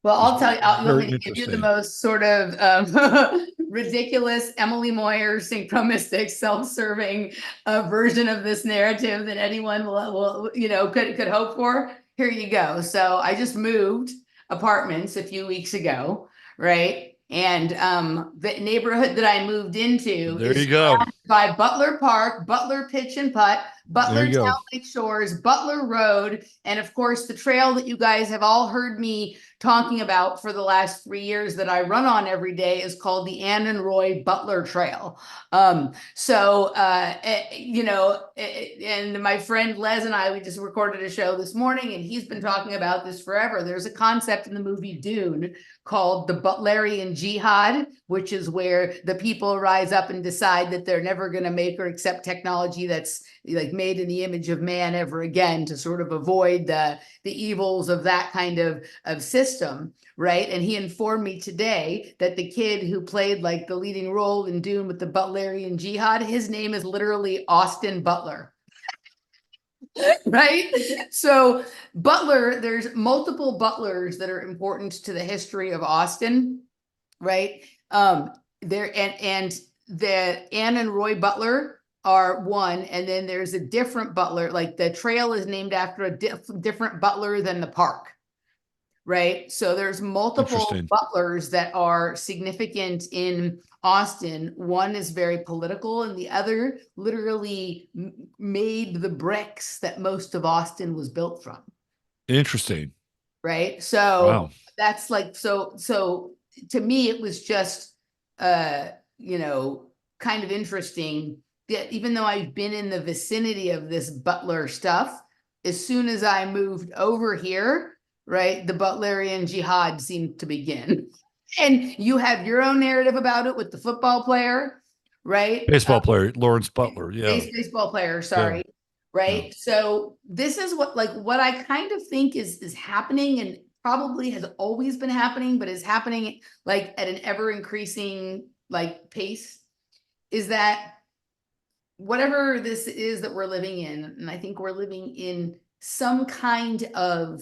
Well, is I'll tell you, you want very me to give you the interesting. most sort of ridiculous Emily Moyer synchromistic, self-serving version of this narrative that anyone could hope for? Here you go. So I just moved apartments a few weeks ago, right? And the neighborhood that I moved into There is you go. by Butler Park, Butler Pitch and Putt, There Butler you Town go. Lake Shores, Butler Road, and of course the trail that you guys have all heard me talking about for the last 3 years that I run on every day is called the Ann and Roy Butler Trail. And my friend Les and I, we just recorded a show this morning, and he's been talking about this forever. There's a concept in the movie Dune called the Butlerian Jihad, which is where the people rise up and decide that they're never going to make or accept technology that's like made in the image of man ever again, to sort of avoid the evils of that kind of system, right? And he informed me today that the kid who played like the leading role in Dune with the Butlerian Jihad, his name is literally Austin Butler. right? So Butler, there's multiple butlers that are important to the history of Austin, right? There and the Anne and Roy Butler are one, and then there's a different butler. Like the trail is named after a different butler than the park, right? So there's multiple Interesting. butlers that are significant in Austin. One is very political, and the other literally made the bricks that most of Austin was built from, Interesting. right? So Wow. that's like so to me it was just uh you know kind of interesting that even though I've been in the vicinity of this Butler stuff, as soon as I moved over here, right, the Butlerian jihad seemed to begin. And you have your own narrative about it with the football player, right? Baseball player, Lawrence Butler. Yeah. Baseball player, Yeah. sorry. Yeah. Right. So this is what I kind of think is happening and probably has always been happening, but is happening like at an ever increasing like pace, is that whatever this is that we're living in, and I think we're living in some kind of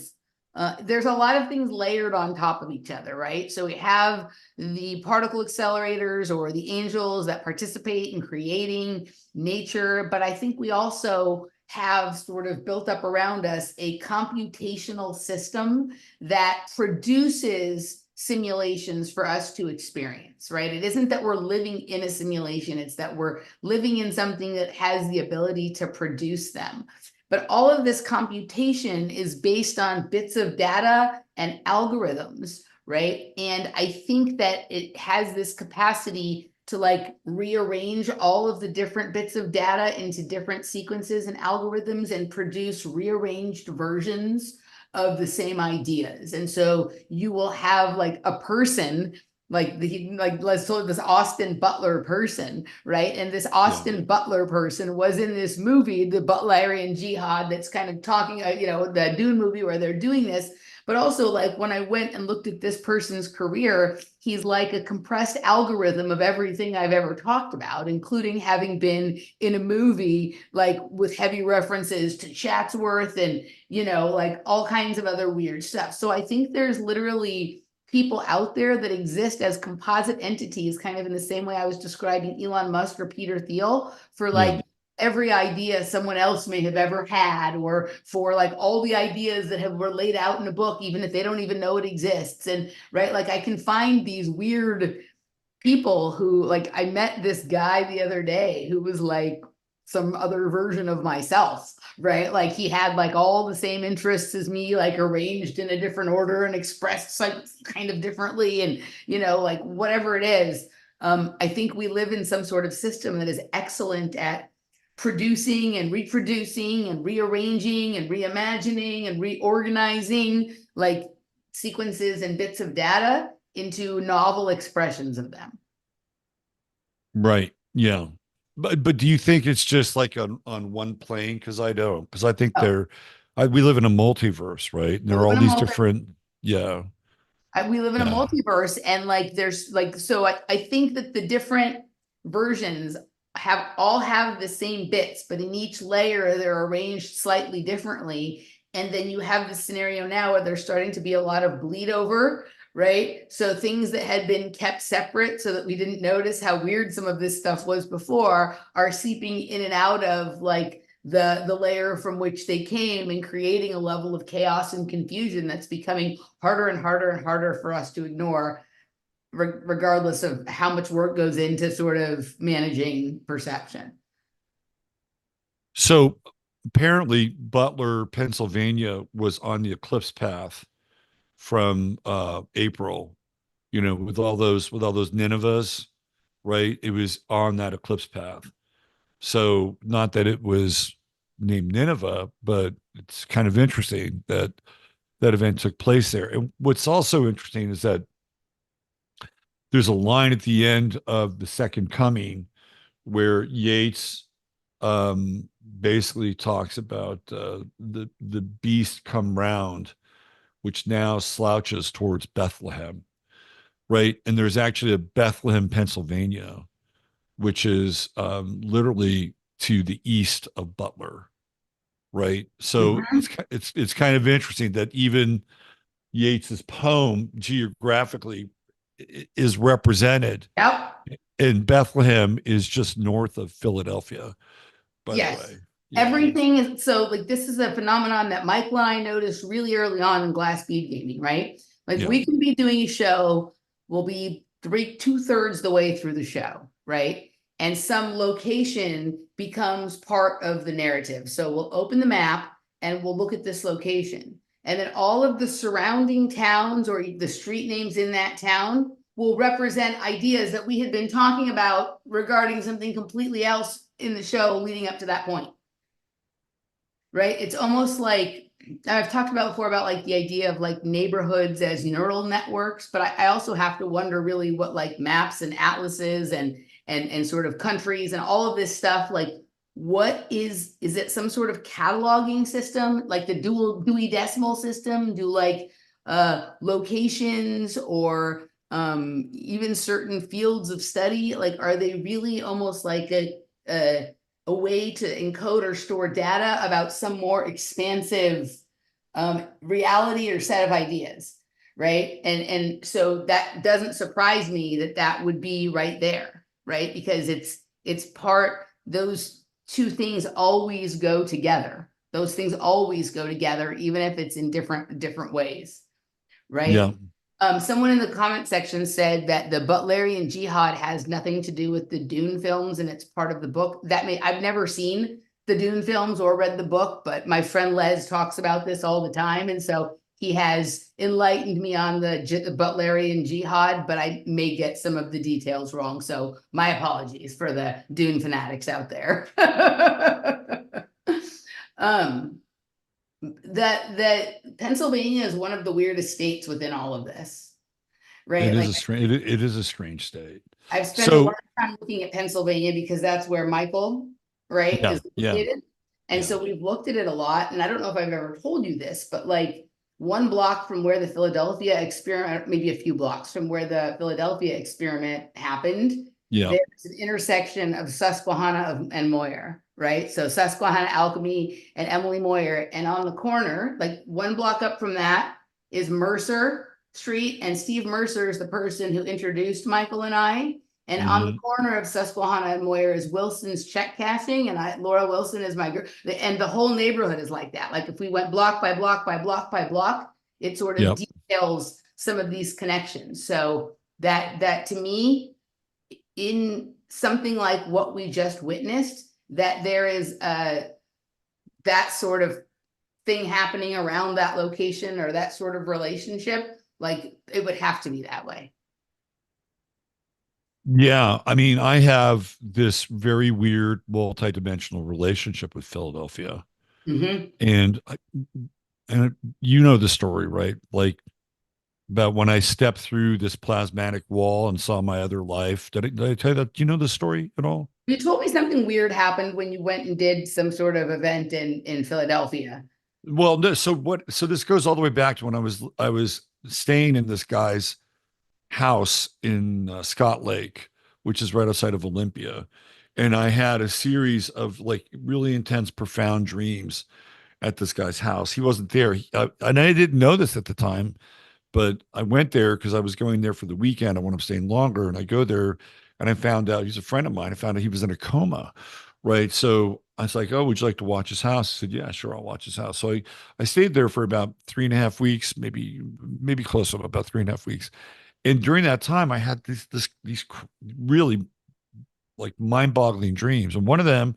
there's a lot of things layered on top of each other, right? So we have the particle accelerators or the angels that participate in creating nature, but I think we also have sort of built up around us a computational system that produces simulations for us to experience, right? It isn't that we're living in a simulation, it's that we're living in something that has the ability to produce them. But all of this computation is based on bits of data and algorithms, right? And I think that it has this capacity to like rearrange all of the different bits of data into different sequences and algorithms and produce rearranged versions of the same ideas. And so you will have like a person like let's say this Austin Butler person, right? And this Yeah. Austin Butler person was in this movie, the Butlerian Jihad, that's kind of talking, the Dune movie where they're doing this. But also, like when I went and looked at this person's career, he's like a compressed algorithm of everything I've ever talked about, including having been in a movie like with heavy references to Chatsworth and like all kinds of other weird stuff. So I think there's literally people out there that exist as composite entities, kind of in the same way I was describing Elon Musk or Peter Thiel, for Yeah. like every idea someone else may have ever had, or for like all the ideas that were laid out in a book, even if they don't even know it exists. And right, like I can find these weird people who, like, I met this guy the other day who was like some other version of myself, right? Like he had like all the same interests as me, like arranged in a different order and expressed like kind of differently, and like whatever it is. I think we live in some sort of system that is excellent at producing and reproducing and rearranging and reimagining and reorganizing like sequences and bits of data into novel expressions of them. Right. Yeah. But do you think it's just like on one plane? Because I don't. Because I think Oh, we live in a multiverse, right? And we there are live all in a these multi different. Yeah. we live in a Yeah. multiverse, and like there's like, so I think that the different versions have the same bits, but in each layer they're arranged slightly differently. And then you have the scenario now where there's starting to be a lot of bleed over, right? So things that had been kept separate so that we didn't notice how weird some of this stuff was before are seeping in and out of like the layer from which they came, and creating a level of chaos and confusion that's becoming harder and harder and harder for us to ignore, regardless of how much work goes into sort of managing perception. So apparently Butler, Pennsylvania was on the eclipse path from April, with all those Ninevehs, right? It was on that eclipse path. So not that it was named Nineveh, but it's kind of interesting that that event took place there. And what's also interesting is that there's a line at the end of The Second Coming where Yeats basically talks about the beast come round, which now slouches towards Bethlehem, right? And there's actually a Bethlehem, Pennsylvania, which is literally to the east of Butler. right? So Mhm. it's kind of interesting that even Yeats's poem geographically is represented, Yep. and Bethlehem is just north of Philadelphia, by the Yes. way. Yeah, Everything is so like this is a phenomenon that Michael and I noticed really early on in glass bead gaming, right? Like yeah, we can be doing a show, we'll be two-thirds the way through the show, right? And some location becomes part of the narrative. So we'll open the map and we'll look at this location. And then all of the surrounding towns or the street names in that town will represent ideas that we had been talking about regarding something completely else in the show leading up to that point. Right? It's almost like I've talked about before about like the idea of like neighborhoods as neural networks, but I also have to wonder really what like maps and atlases and sort of countries and all of this stuff like what is it some sort of cataloging system like the Dewey Decimal System? Do like locations or even certain fields of study like are they really almost like a way to encode or store data about some more expansive reality or set of ideas, right? And so that doesn't surprise me that that would be right there, right? Because it's part those two things always go together. Those things always go together, even if it's in different ways, yeah. right? Someone in the comment section said that the Butlerian Jihad has nothing to do with the Dune films and it's part of the book. I've never seen the Dune films or read the book, but my friend Les talks about this all the time. And so he has enlightened me on the Butlerian Jihad, but I may get some of the details wrong. So my apologies for the Dune fanatics out there. um, that Pennsylvania is one of the weirdest states within all of this, It right? is Like a strange. It is a strange state. I've spent a lot So of time looking at Pennsylvania because that's where Michael, right, yeah, is yeah, located. And yeah, so we've looked at it a lot. And I don't know if I've ever told you this, but like one block from where the Philadelphia experiment, maybe a few blocks from where the Philadelphia experiment happened, yeah. there's an intersection of Susquehanna and Moyer, right? So Susquehanna Alchemy and Emily Moyer. And on the corner, like one block up from that is Mercer Street. And Steve Mercer is the person who introduced Michael and I. And on the Hmm. corner of Susquehanna and Moyer is Wilson's check cashing, and Laura Wilson is my girl. And the whole neighborhood is like that. Like if we went block by block by block by block, it sort of Yep. details some of these connections. So that to me, in something like what we just witnessed, that there is that sort of thing happening around that location or that sort of relationship, like it would have to be that way. Yeah. I mean, I have this very weird multidimensional relationship with Philadelphia, Mm-hmm. and and you know the story, right? Like about when I stepped through this plasmatic wall and saw my other life. Did I tell you that? Do you know the story at all? You told me something weird happened when you went and did some sort of event in Philadelphia. Well, no. So what? So this goes all the way back to when I was staying in this guy's house in Scott Lake, which is right outside of Olympia, and I had a series of like really intense, profound dreams at this guy's house. He wasn't there, and I didn't know this at the time. But I went there because I was going there for the weekend. I wound up staying longer, and I go there, and I found out he's a friend of mine. I found out he was in a coma, right? So I was like, "Oh, would you like to watch his house?" I said, "Yeah, sure, I'll watch his house." So I stayed there for about 3.5 weeks, maybe close to about 3.5 weeks. And during that time, I had these really like mind-boggling dreams, and one of them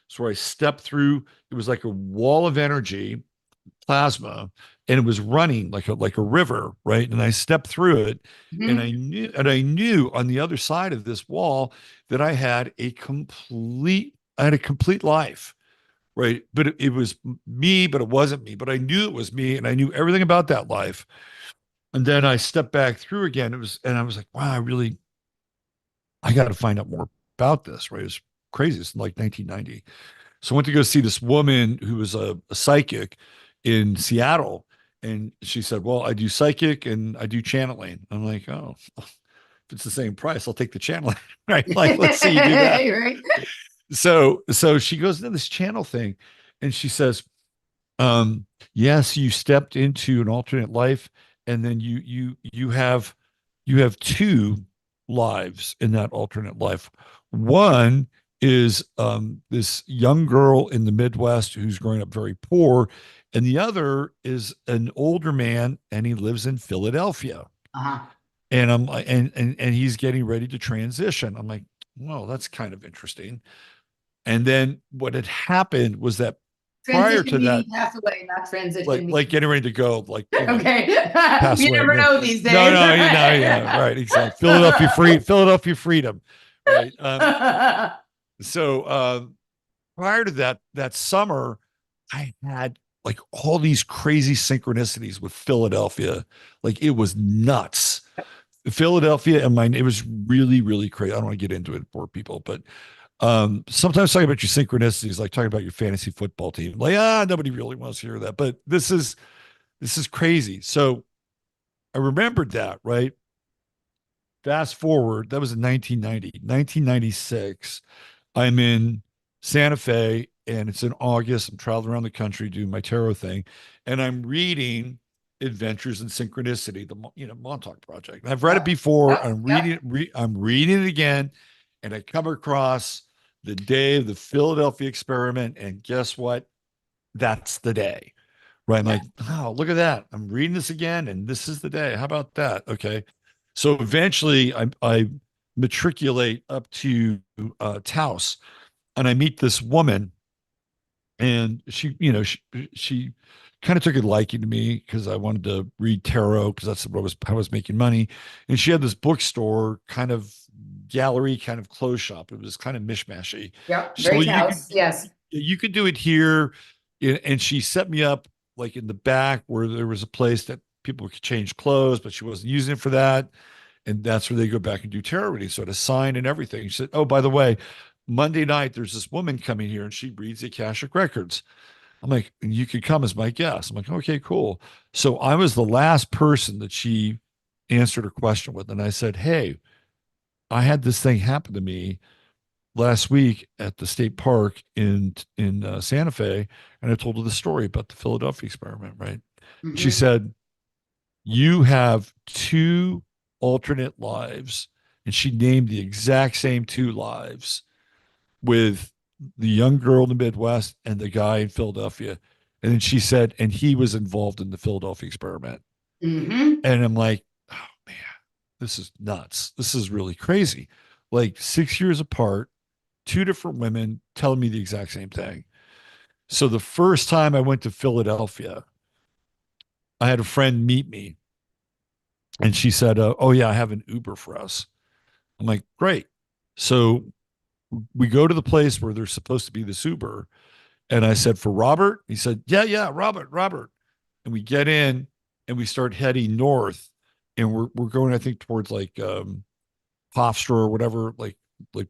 is where I stepped through. It was like a wall of energy plasma, and it was running like a river, right? And I stepped through it, and Mhm. I knew on the other side of this wall that I had a complete life, right? But it was me, but it wasn't me. But I knew it was me, and I knew everything about that life. And then I stepped back through again. And I was like, wow, I got to find out more about this, right? It was crazy. It's like 1990. So I went to go see this woman who was a psychic in Seattle. And she said, well, I do psychic and I do channeling. I'm like, oh, if it's the same price, I'll take the channeling. Right. Like, let's see you do that. Right. So she goes into this channel thing and she says, Um, yes, you stepped into an alternate life, and then you have two lives in that alternate life. One is this young girl in the Midwest who's growing up very poor, and the other is an older man, and he lives in Philadelphia. Uh-huh. And I'm like, and he's getting ready to transition. I'm like, well, that's kind of interesting. And then what had happened was that prior Transition to that, meaning pass away, not transition like meaning. getting ready to go, like, Okay. pass You away. never No, know these no, days. no, no, yeah, right, exactly. Philadelphia freedom, right? So prior to that summer, I had like all these crazy synchronicities with Philadelphia. Like it was nuts. Philadelphia and mine, it was really, really crazy. I don't want to get into it for people, but sometimes talking about your synchronicities, like talking about your fantasy football team. Like, nobody really wants to hear that. But this is crazy. So I remembered that, right? Fast forward, that was in 1990. 1996, I'm in Santa Fe and it's in August. I'm traveling around the country doing my tarot thing, and I'm reading Adventures in Synchronicity, the Montauk Project. And I've read it Yep. before. Yep. I'm Yep. reading I'm reading it again, and I come across the day of the Philadelphia experiment, and guess what? That's the day. Right. I'm Yeah. like, oh, look at that. I'm reading this again, and this is the day. How about that? Okay. So eventually I matriculate up to Taos, and I meet this woman, and she kind of took a liking to me because I wanted to read tarot because that's what I was making money. And she had this bookstore kind of gallery, kind of clothes shop. It was kind of mishmashy. Yep. So Very house. Yes. you could do it here. And she set me up like in the back where there was a place that people could change clothes, but she wasn't using it for that. And that's where they go back and do tarot readings. So I had a sign and everything. She said, oh, by the way, Monday night, there's this woman coming here and she reads the Akashic Records. I'm like, you could come as my guest. I'm like, okay, cool. So I was the last person that she answered her question with. And I said, hey, I had this thing happen to me last week at the state park in Santa Fe, and I told her the story about the Philadelphia experiment. Right? She Hmm. said, "You have two alternate lives," and she named the exact same two lives with the young girl in the Midwest and the guy in Philadelphia. And then she said, and he was involved in the Philadelphia experiment. Hmm. And I'm like, oh man, this is nuts. This is really crazy. Like 6 years apart, two different women telling me the exact same thing. So the first time I went to Philadelphia, I had a friend meet me and she said, oh, yeah, I have an Uber for us. I'm like, great. So we go to the place where there's supposed to be this Uber. And I said, for Robert? He said, yeah, yeah, Robert. And we get in and we start heading north. And we're going, I think, towards like Hofstra or whatever, like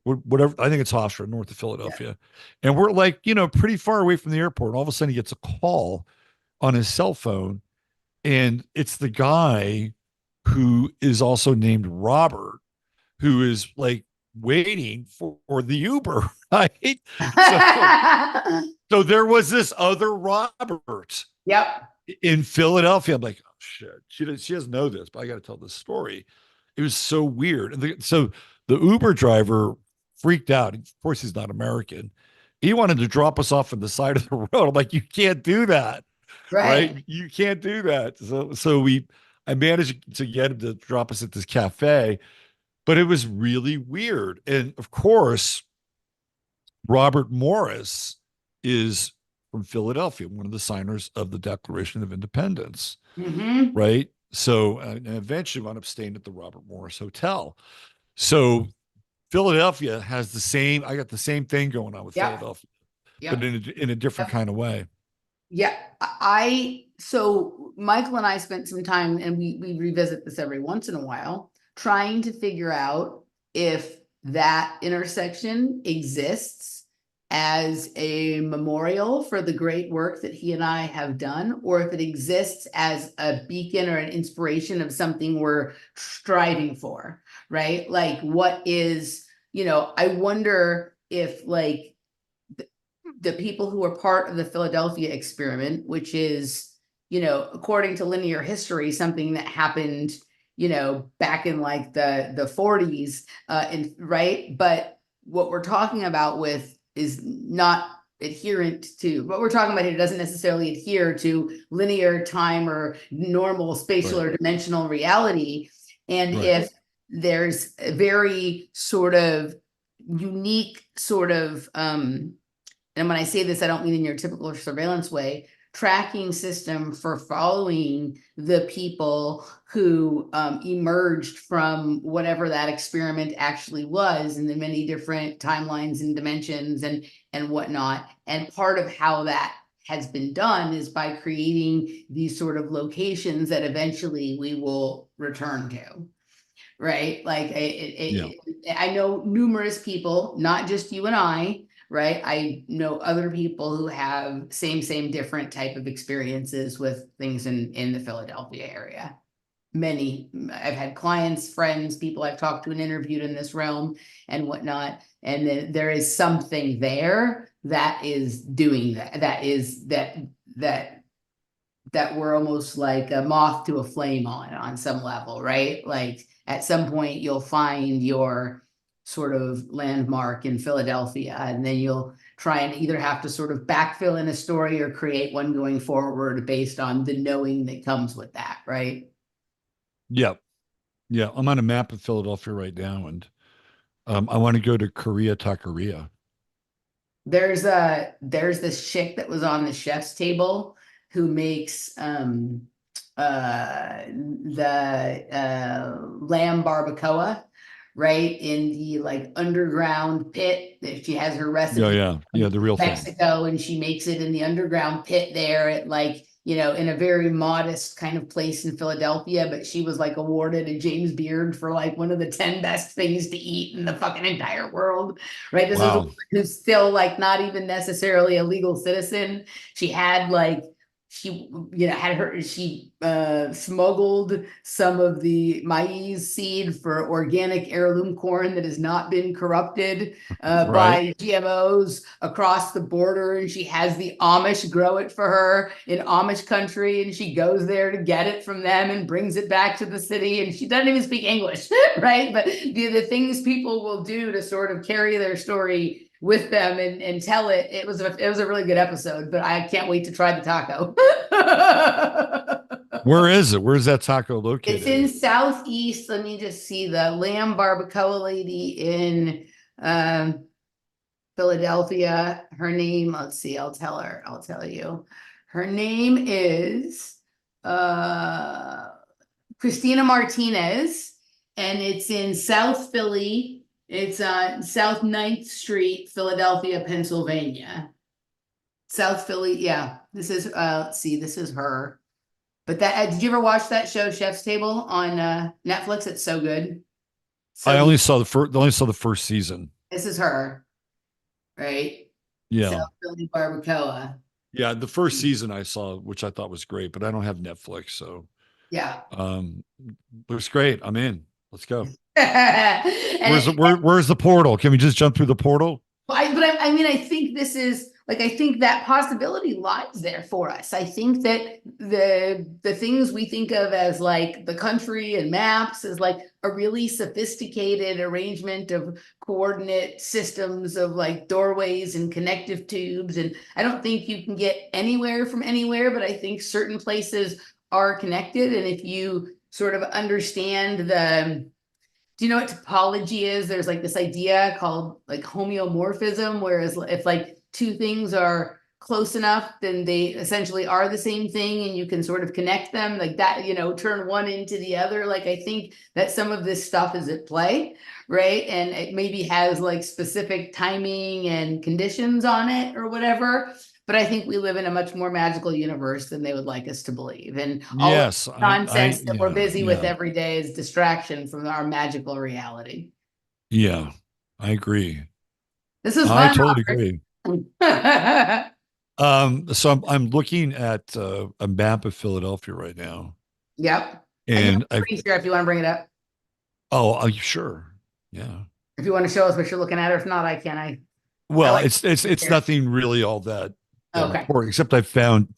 whatever. I think it's Hofstra, north of Yeah. Philadelphia. And we're like, pretty far away from the airport. And all of a sudden he gets a call on his cell phone. And it's the guy who is also named Robert, who is like waiting for the Uber, right? So so there was this other Robert Yep. in Philadelphia. I'm like, oh shit, she doesn't know this, but I got to tell this story. It was so weird. And so the Uber driver freaked out. Of course, he's not American. He wanted to drop us off on the side of the road. I'm like, you can't do that, Right. right? You can't do that. I managed to get him to drop us at this cafe, but it was really weird. And of course, Robert Morris is from Philadelphia, one of the signers of the Declaration of Independence, Hmm. right? So, and eventually wound up staying at the Robert Morris Hotel. So, Philadelphia has I got the same thing going on with Yep. Philadelphia, but Yep. in a different Yep. kind of way. Yeah. So Michael and I spent some time, and we revisit this every once in a while, trying to figure out if that intersection exists as a memorial for the great work that he and I have done, or if it exists as a beacon or an inspiration of something we're striving for, right? Like, what is, I wonder if, like, the people who were part of the Philadelphia experiment, which is, according to linear history, something that happened, back in like the 40s, and right. But what we're talking about with is not adherent to what we're talking about here, doesn't necessarily adhere to linear time or normal spatial Right. or dimensional reality. And Right. if there's a very sort of unique sort of and when I say this, I don't mean in your typical surveillance way, tracking system for following the people who emerged from whatever that experiment actually was in the many different timelines and dimensions and whatnot. And part of how that has been done is by creating these sort of locations that eventually we will return to. Right. Like Yeah. I know numerous people, not just you and I, right? I know other people who have same different type of experiences with things in the Philadelphia area. Many, I've had clients, friends, people I've talked to and interviewed in this realm and whatnot. And then there is something there that is doing that. That we're almost like a moth to a flame on some level, right? Like at some point you'll find your sort of landmark in Philadelphia, and then you'll try and either have to sort of backfill in a story or create one going forward based on the knowing that comes with that, right? Yeah. Yeah. I'm on a map of Philadelphia right now, and I want to go to Korea Taqueria. There's this chick that was on the chef's table who makes the lamb barbacoa, right, in the like underground pit. That she has her Yeah. recipe Yeah. Yeah. from The real thing. Mexico, and she makes it in the underground pit there at like, in a very modest kind of place in Philadelphia. But she was like awarded a James Beard for like one of the 10 best things to eat in the fucking entire world, right? This is a Wow. woman who's still like not even necessarily a legal citizen. She had like she had her she smuggled some of the maize seed for organic heirloom corn that has not been corrupted Right. by GMOs across the border, and she has the Amish grow it for her in Amish country, and she goes there to get it from them and brings it back to the city, and she doesn't even speak English, right? But the things people will do to sort of carry their story with them and tell it. It was a really good episode, but I can't wait to try the taco. Where is it? Where's that taco It's in located? Southeast. Let me just see the lamb barbacoa lady in um, Philadelphia. Her name, let's see, I'll tell you. Her name is uh, Christina Martinez, and it's in South Philly. It's on South 9th Street, Philadelphia, Pennsylvania. South Philly, yeah. This is let's see, this is her. But that did you ever watch that show Chef's Table on Netflix? It's so good. I So only saw the first. Only saw the first season. this is her, right? South Yeah. Philly Barbacoa. Yeah. The first season I saw, which I thought was great, but I don't have Netflix, so Yeah. um, looks great. I'm in. Let's go. And Where's the where's the portal? Can we just jump through the portal? I mean, I think this is like, I think that possibility lies there for us. I think that the things we think of as like the country and maps is like a really sophisticated arrangement of coordinate systems of like doorways and connective tubes. And I don't think you can get anywhere from anywhere, but I think certain places are connected. And if you sort of understand do you know what topology is? There's like this idea called like homeomorphism, whereas if like two things are close enough, then they essentially are the same thing and you can sort of connect them like that, turn one into the other. Like I think that some of this stuff is at play, right? And it maybe has like specific timing and conditions on it or whatever. But I think we live in a much more magical universe than they would like us to believe. And all of Yes. nonsense that we're Yeah. busy with Yeah. every day is distraction from our magical reality. Yeah. I agree. This is I fun, totally agree. Robert. So I'm looking at a map of Philadelphia right now, Yep. I can and I screen share if you want to bring it up. oh, are you sure? Yeah. If you want to show us what you're looking at, or if not, I can. I Well, like it's there. nothing really all that Okay. important, except I found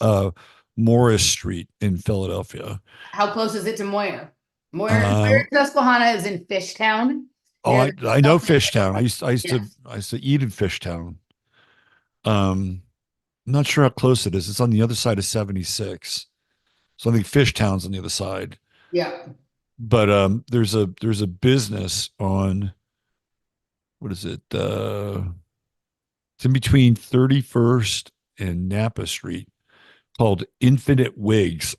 Morris Street in Philadelphia. How close is it to Moyer? Moyer, Um, Susquehanna is in Fishtown oh, near the I know Fishtown. Philadelphia. Yes. I used to eat in Fishtown. Um, I'm not sure how close it is. It's on the other side of 76. So I think Fishtown's on the other side. Yeah. But there's a business on what is it? It's in between 31st and Napa Street called Infinite Wigs.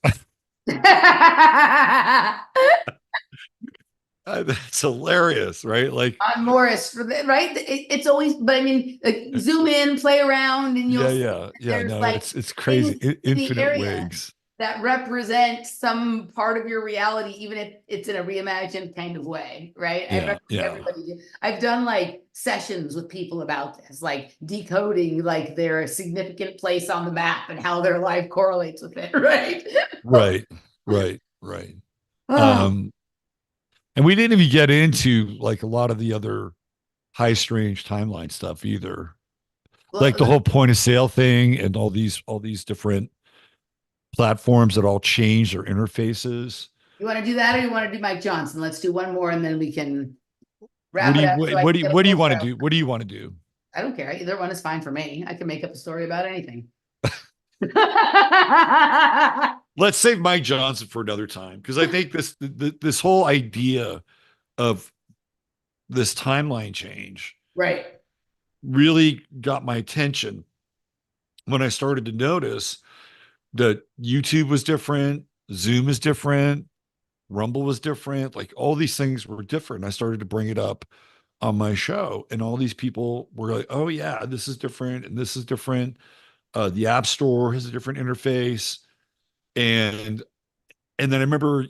That's hilarious, right? Like, On Morris for the right. It's always, but I mean, like zoom in, play around, and you'll yeah, see yeah, that yeah. there's No, like it's crazy. things in the Infinite area Wigs. that represent some part of your reality, even if it's in a reimagined kind of way, right? I Yeah, recommend yeah, everybody. I've done like sessions with people about this, like decoding like their significant place on the map and how their life correlates with it, right? right, right. Oh, Um, and we didn't even get into like a lot of the other high strange timeline stuff either. Like the well, whole point of sale thing and all these different platforms that all change their interfaces. you want to do that, or you want to do Mike Johnson? Let's do one more, and then we can wrap it up so I can get a What do you full want to show. do? What do you want to do? I don't care. Either one is fine for me. I can make up a story about anything. Let's save Mike Johnson for another time because I think this whole idea of this timeline change Right. really got my attention when I started to notice that YouTube was different, Zoom is different, Rumble was different, like all these things were different. I started to bring it up on my show, and all these people were like, "Oh yeah, this is different, and this is different." The App Store has a different interface, and then I remember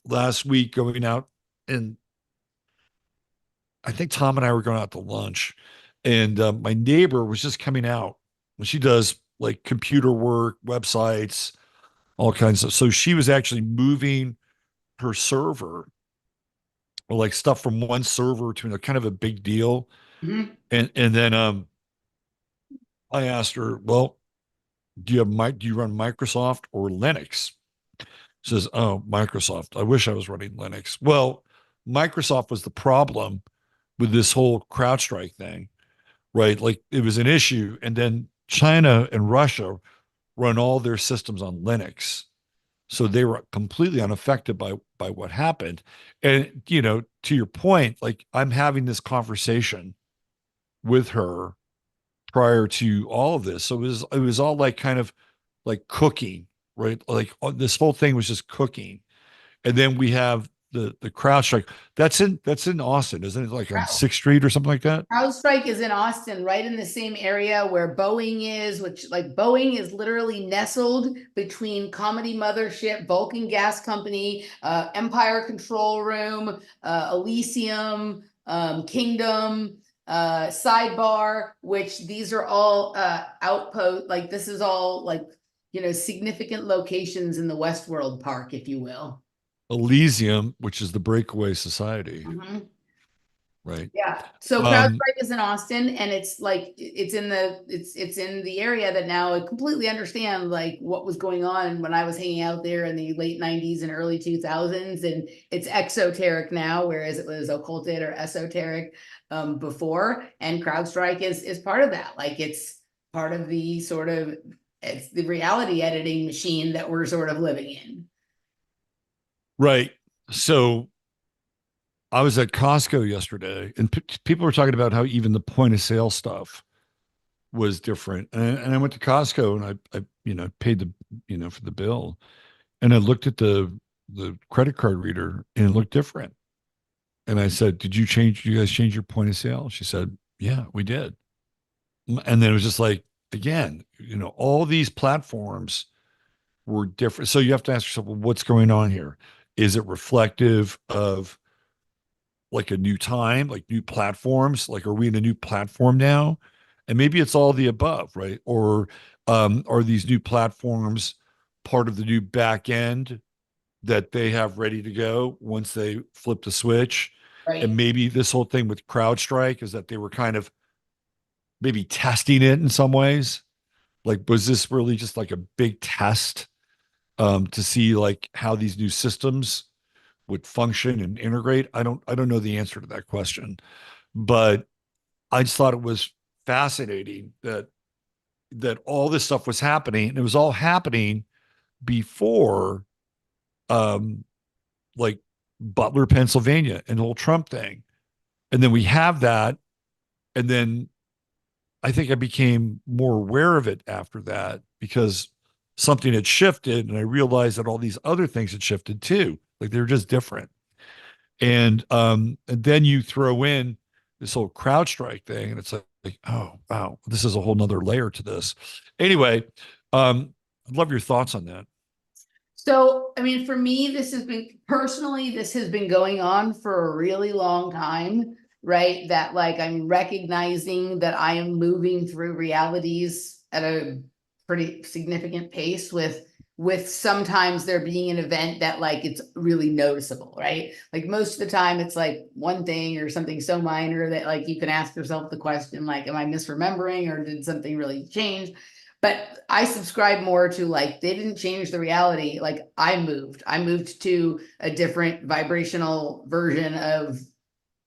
last week going out, and I think Tom and I were going out to lunch, and my neighbor was just coming out. She does like computer work, websites, all kinds of. So she was actually moving her server, or like stuff from one server to kind of a big deal. Mhm. And then I asked her, well, do you run Microsoft or Linux? She says, oh, Microsoft. I wish I was running Linux. Well, Microsoft was the problem with this whole CrowdStrike thing, right? Like it was an issue. And then China and Russia run all their systems on Linux. So they were completely unaffected by what happened. And you know, to your point, like I'm having this conversation with her prior to all of this. So it was all like kind of like cooking, right? Like this whole thing was just cooking. And then we have the CrowdStrike. That's in Austin, isn't it? Like on Sixth Street or something like that. CrowdStrike is in Austin, right in the same area where Boeing is, which like Boeing is literally nestled between Comedy Mothership, Vulcan Gas Company, Empire Control Room, Elysium, Kingdom, Sidebar, which these are all outpost. Like this is all like significant locations in the Westworld Park, if you will. Elysium, which is the Breakaway Society, Mhm. right? Yeah. So Um, CrowdStrike is in Austin, and it's like it's in the area that now I completely understand like what was going on when I was hanging out there in the late 90s and early 2000s, and it's exoteric now, whereas it was occulted or esoteric before. And CrowdStrike is part of that. Like it's part of the sort of it's the reality editing machine that we're sort of living in. right. So I was at Costco yesterday, and people were talking about how even the point of sale stuff was different. And I went to Costco, and you know, paid the, you know, for the bill, and I looked at the credit card reader, and it looked different. And I said, did you guys change your point of sale?" She said, "Yeah, we did." And then it was just like, again, you know, all these platforms were different. So you have to ask yourself, well, what's going on here? Is it reflective of like a new time, like new platforms? Like, are we in a new platform now? And maybe it's all the above, right? Or are these new platforms part of the new back end that they have ready to go once they flip the switch? And Right. maybe this whole thing with CrowdStrike is that they were kind of maybe testing it in some ways. Like, was this really just like a big test to see like how these new systems would function and integrate? I don't know the answer to that question, but I just thought it was fascinating that all this stuff was happening, and it was all happening before um like Butler, Pennsylvania, and the whole Trump thing. And then we have that, and then I think I became more aware of it after that because something had shifted, and I realized that all these other things had shifted too. Like they were just different. And then you throw in this whole CrowdStrike thing, and it's like, oh wow, this is a whole nother layer to this. Anyway, I'd love your thoughts on that. So, I mean, for me, this has been personally, this has been going on for a really long time, right? That like I'm recognizing that I am moving through realities at a pretty significant pace with sometimes there being an event that like it's really noticeable, right? Like most of the time it's like one thing or something so minor that like you can ask yourself the question like, am I misremembering or did something really change? But I subscribe more to like they didn't change the reality. Like I moved to a different vibrational version of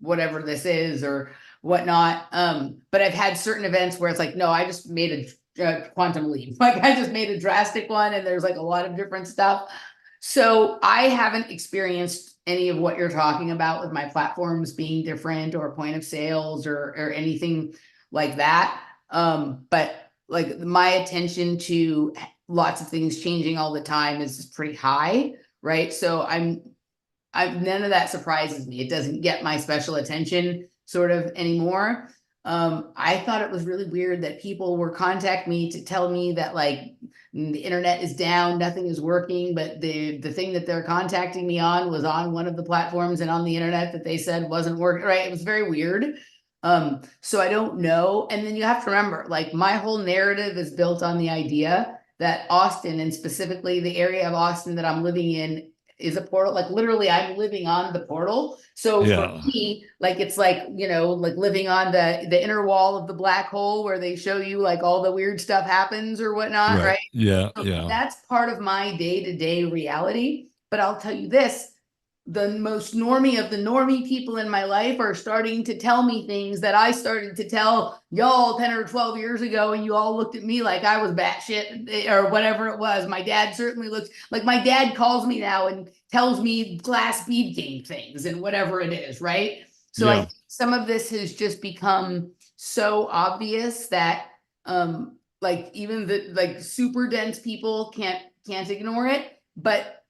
whatever this is or whatnot. But I've had certain events where it's like, no, I just made a quantum leap. Like I just made a drastic one, and there's like a lot of different stuff. So I haven't experienced any of what you're talking about with my platforms being different or point of sales or anything like that. But like my attention to lots of things changing all the time is pretty high, right? So none of that surprises me. It doesn't get my special attention sort of anymore. I thought it was really weird that people were contact me to tell me that like the internet is down, nothing is working, but the thing that they're contacting me on was on one of the platforms and on the internet that they said wasn't working, right? It was very weird. So I don't know. And then you have to remember, like my whole narrative is built on the idea that Austin, and specifically the area of Austin that I'm living in, is a portal. Like literally I'm living on the portal. So for Yeah. me, like it's like, you know, like living on the inner wall of the black hole where they show you like all the weird stuff happens or whatnot, Right. right? Yeah. So Yeah. that's part of my day-to-day reality. But I'll tell you this, the most normie of the normie people in my life are starting to tell me things that I started to tell y'all 10 or 12 years ago, and you all looked at me like I was batshit or whatever it was. My dad certainly looks like my dad calls me now and tells me glass bead game things and whatever it is, right? So I Yeah. think some of this has just become so obvious that like even the like super dense people can't ignore it. But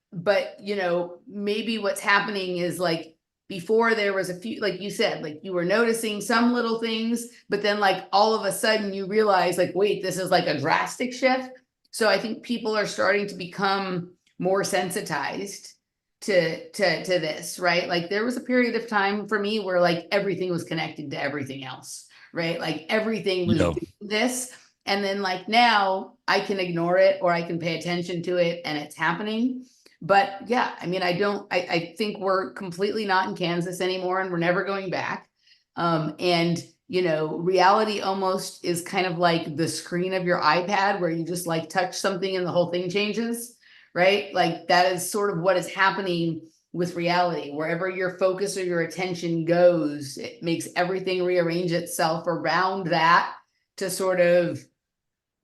you know, maybe what's happening is like before there was a few, like you said, like you were noticing some little things, but then like all of a sudden you realize like, wait, this is like a drastic shift. So I think people are starting to become more sensitized to this, right? Like there was a period of time for me where like everything was connected to everything else, right? Like everything was Yeah. doing this. And then like now I can ignore it or I can pay attention to it and it's happening. But yeah, I mean, I think we're completely not in Kansas anymore and we're never going back. And you know, reality almost is kind of like the screen of your iPad where you just like touch something and the whole thing changes, right? Like that is sort of what is happening with reality. Wherever your focus or your attention goes, it makes everything rearrange itself around that to sort of,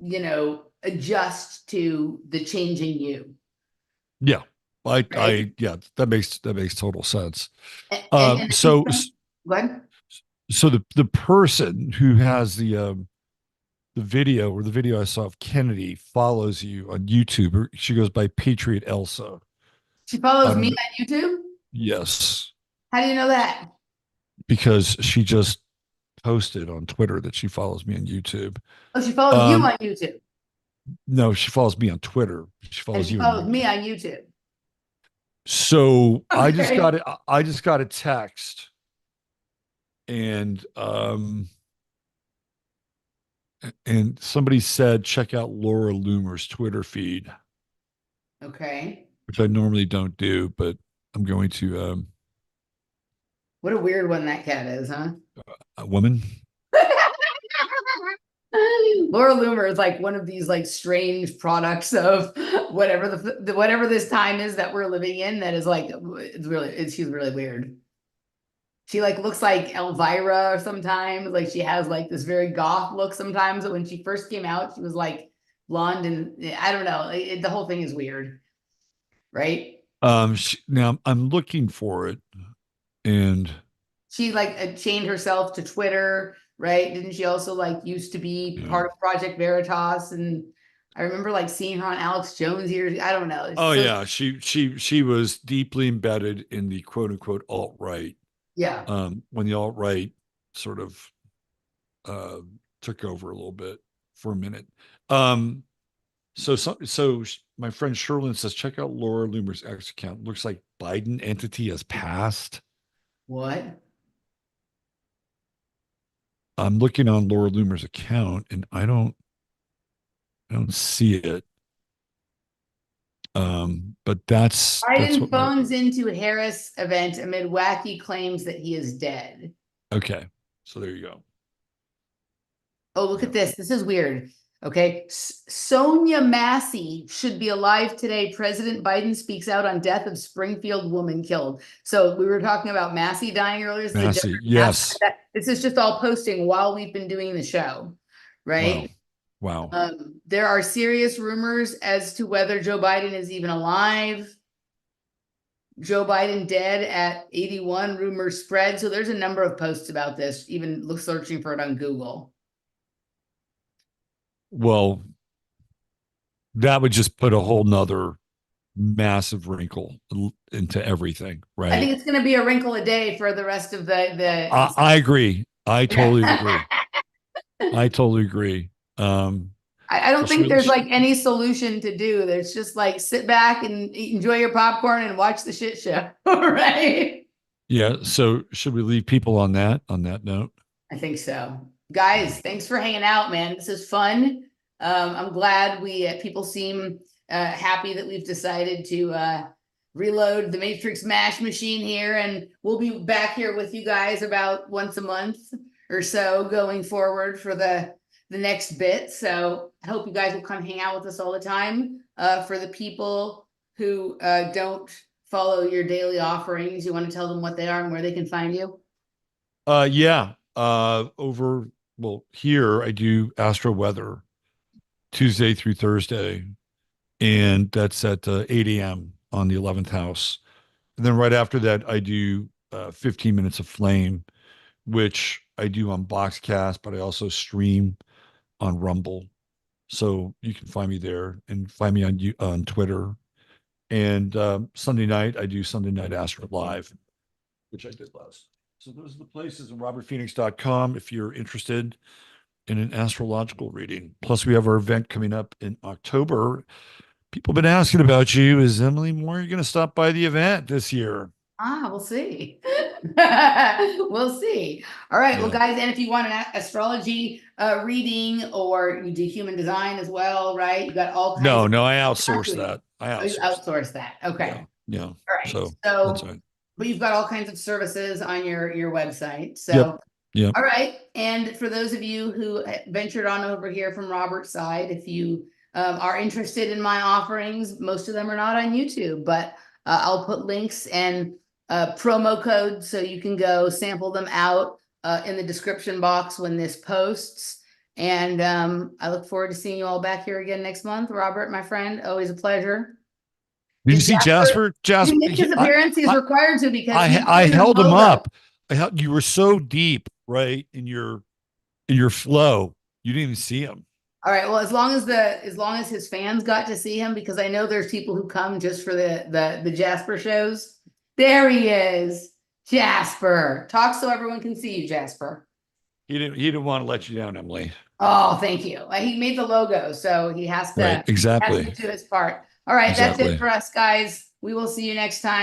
you know, adjust to the changing you, Yeah. right? Yeah, that makes total sense. And I think So, go ahead. so the person who has the video or the video I saw of Kennedy follows you on YouTube. She goes by Patriot Elsa. She I follows don't me know. on YouTube. Yes, How do you know that? because she just posted on Twitter that she follows me on YouTube. Oh, she follows you Um, on YouTube, no, she follows me on Twitter. She and follows she you on follows me YouTube. on YouTube. So I just got Okay. it. I just got a text, and somebody said check out Laura Loomer's Twitter feed, Okay. which I normally don't do, but I'm going to. What a weird one that cat is, huh? A woman. Laura Loomer is like one of these like strange products of whatever whatever this time is that we're living in. That is like she's really weird. She like looks like Elvira sometimes. Like she has like this very goth look sometimes. But when she first came out, she was like blonde and I don't know. The whole thing is weird, right? Now I'm looking for it, and She like chained herself to Twitter, right? Didn't she also like used to be yeah. part of Project Veritas? And I remember like seeing her on Alex Jones years. I don't know. Oh So yeah, she was deeply embedded in the quote unquote alt right. yeah. When the alt right sort of uh, took over a little bit for a minute. Um, so my friend Sherlyn says, check out Laura Loomer's X account. Looks like Biden entity has passed. What? I'm looking on Laura Loomer's account and I don't see it. But that's Biden what my phones into Harris event amid wacky claims that he is dead. okay. So there you go. Oh, look Yeah. at this. This is weird. Okay. Sonia Massie should be alive today. President Biden speaks out on death of Springfield woman killed. So we were talking about Massie dying earlier. This is a Massie, different Massie. yes. This is just all posting while we've been doing the show, Wow. right? Wow. There are serious rumors as to whether Joe Biden is even alive. Joe Biden dead at 81, rumors spread. So there's a number of posts about this, even searching for it on Google. Well, that would just put a whole nother massive wrinkle into everything, I right? think it's going to be a wrinkle a day for the rest of the. I agree. I totally agree. I I totally agree. So don't think there's like any solution to do. There's just like sit back and enjoy your popcorn and watch the shit show, right? yeah. So should we leave people on that note? I think so. Guys, thanks for hanging out, man. This is fun. I'm glad we people seem happy that we've decided to reload the Matrix Mash machine here, and we'll be back here with you guys about once a month or so going forward for the next bit. So I hope you guys will come hang out with us all the time. For the people who don't follow your daily offerings, you want to tell them what they are and where they can find you? Yeah. Here I do Astro Weather Tuesday through Thursday, and that's at 8 a.m. on the 11th house. And then right after that, I do 15 minutes of Flame, which I do on Boxcast, but I also stream on Rumble. So you can find me there and find me on Twitter. And Sunday night, I do Sunday Night Astro Live, which I did last. So those are the places, and robertphoenix.com if you're interested in an astrological reading. Plus, we have our event coming up in October. People have been asking about you. Is Emily Moore going to stop by the event this year? We'll see. We'll see. All right. Well, Yeah. guys, and if you want an astrology reading, or you do human design as well, right? You got all kinds No, of. no, I outsource that. I Oh, you outsource. outsource that. Okay. Yeah. Yeah. All right. So that's So, right. but you've got all kinds of services on your website. Yep. So, Yep. all right. And for those of you who ventured on over here from Robert's side, if you are interested in my offerings, most of them are not on YouTube, but I'll put links and promo codes so you can go sample them out in the description box when this posts. And I look forward to seeing you all back here again next month. Robert, my friend, always a pleasure. Did you Did see Jasper? he Jasper, make his appearance? He's required to because he's I doing the held him logo. up. You were so deep, right, in your flow. You didn't even see him. All right. Well, as long as his fans got to see him, because I know there's people who come just for the Jasper shows. There he is, Jasper. Talk so everyone can see you, Jasper. He didn't want to let you down, Emily. Oh, thank you. He made the logo, so he has to, Right. Exactly. has to do his part. All right, Exactly. that's it for us, guys. We will see you next time.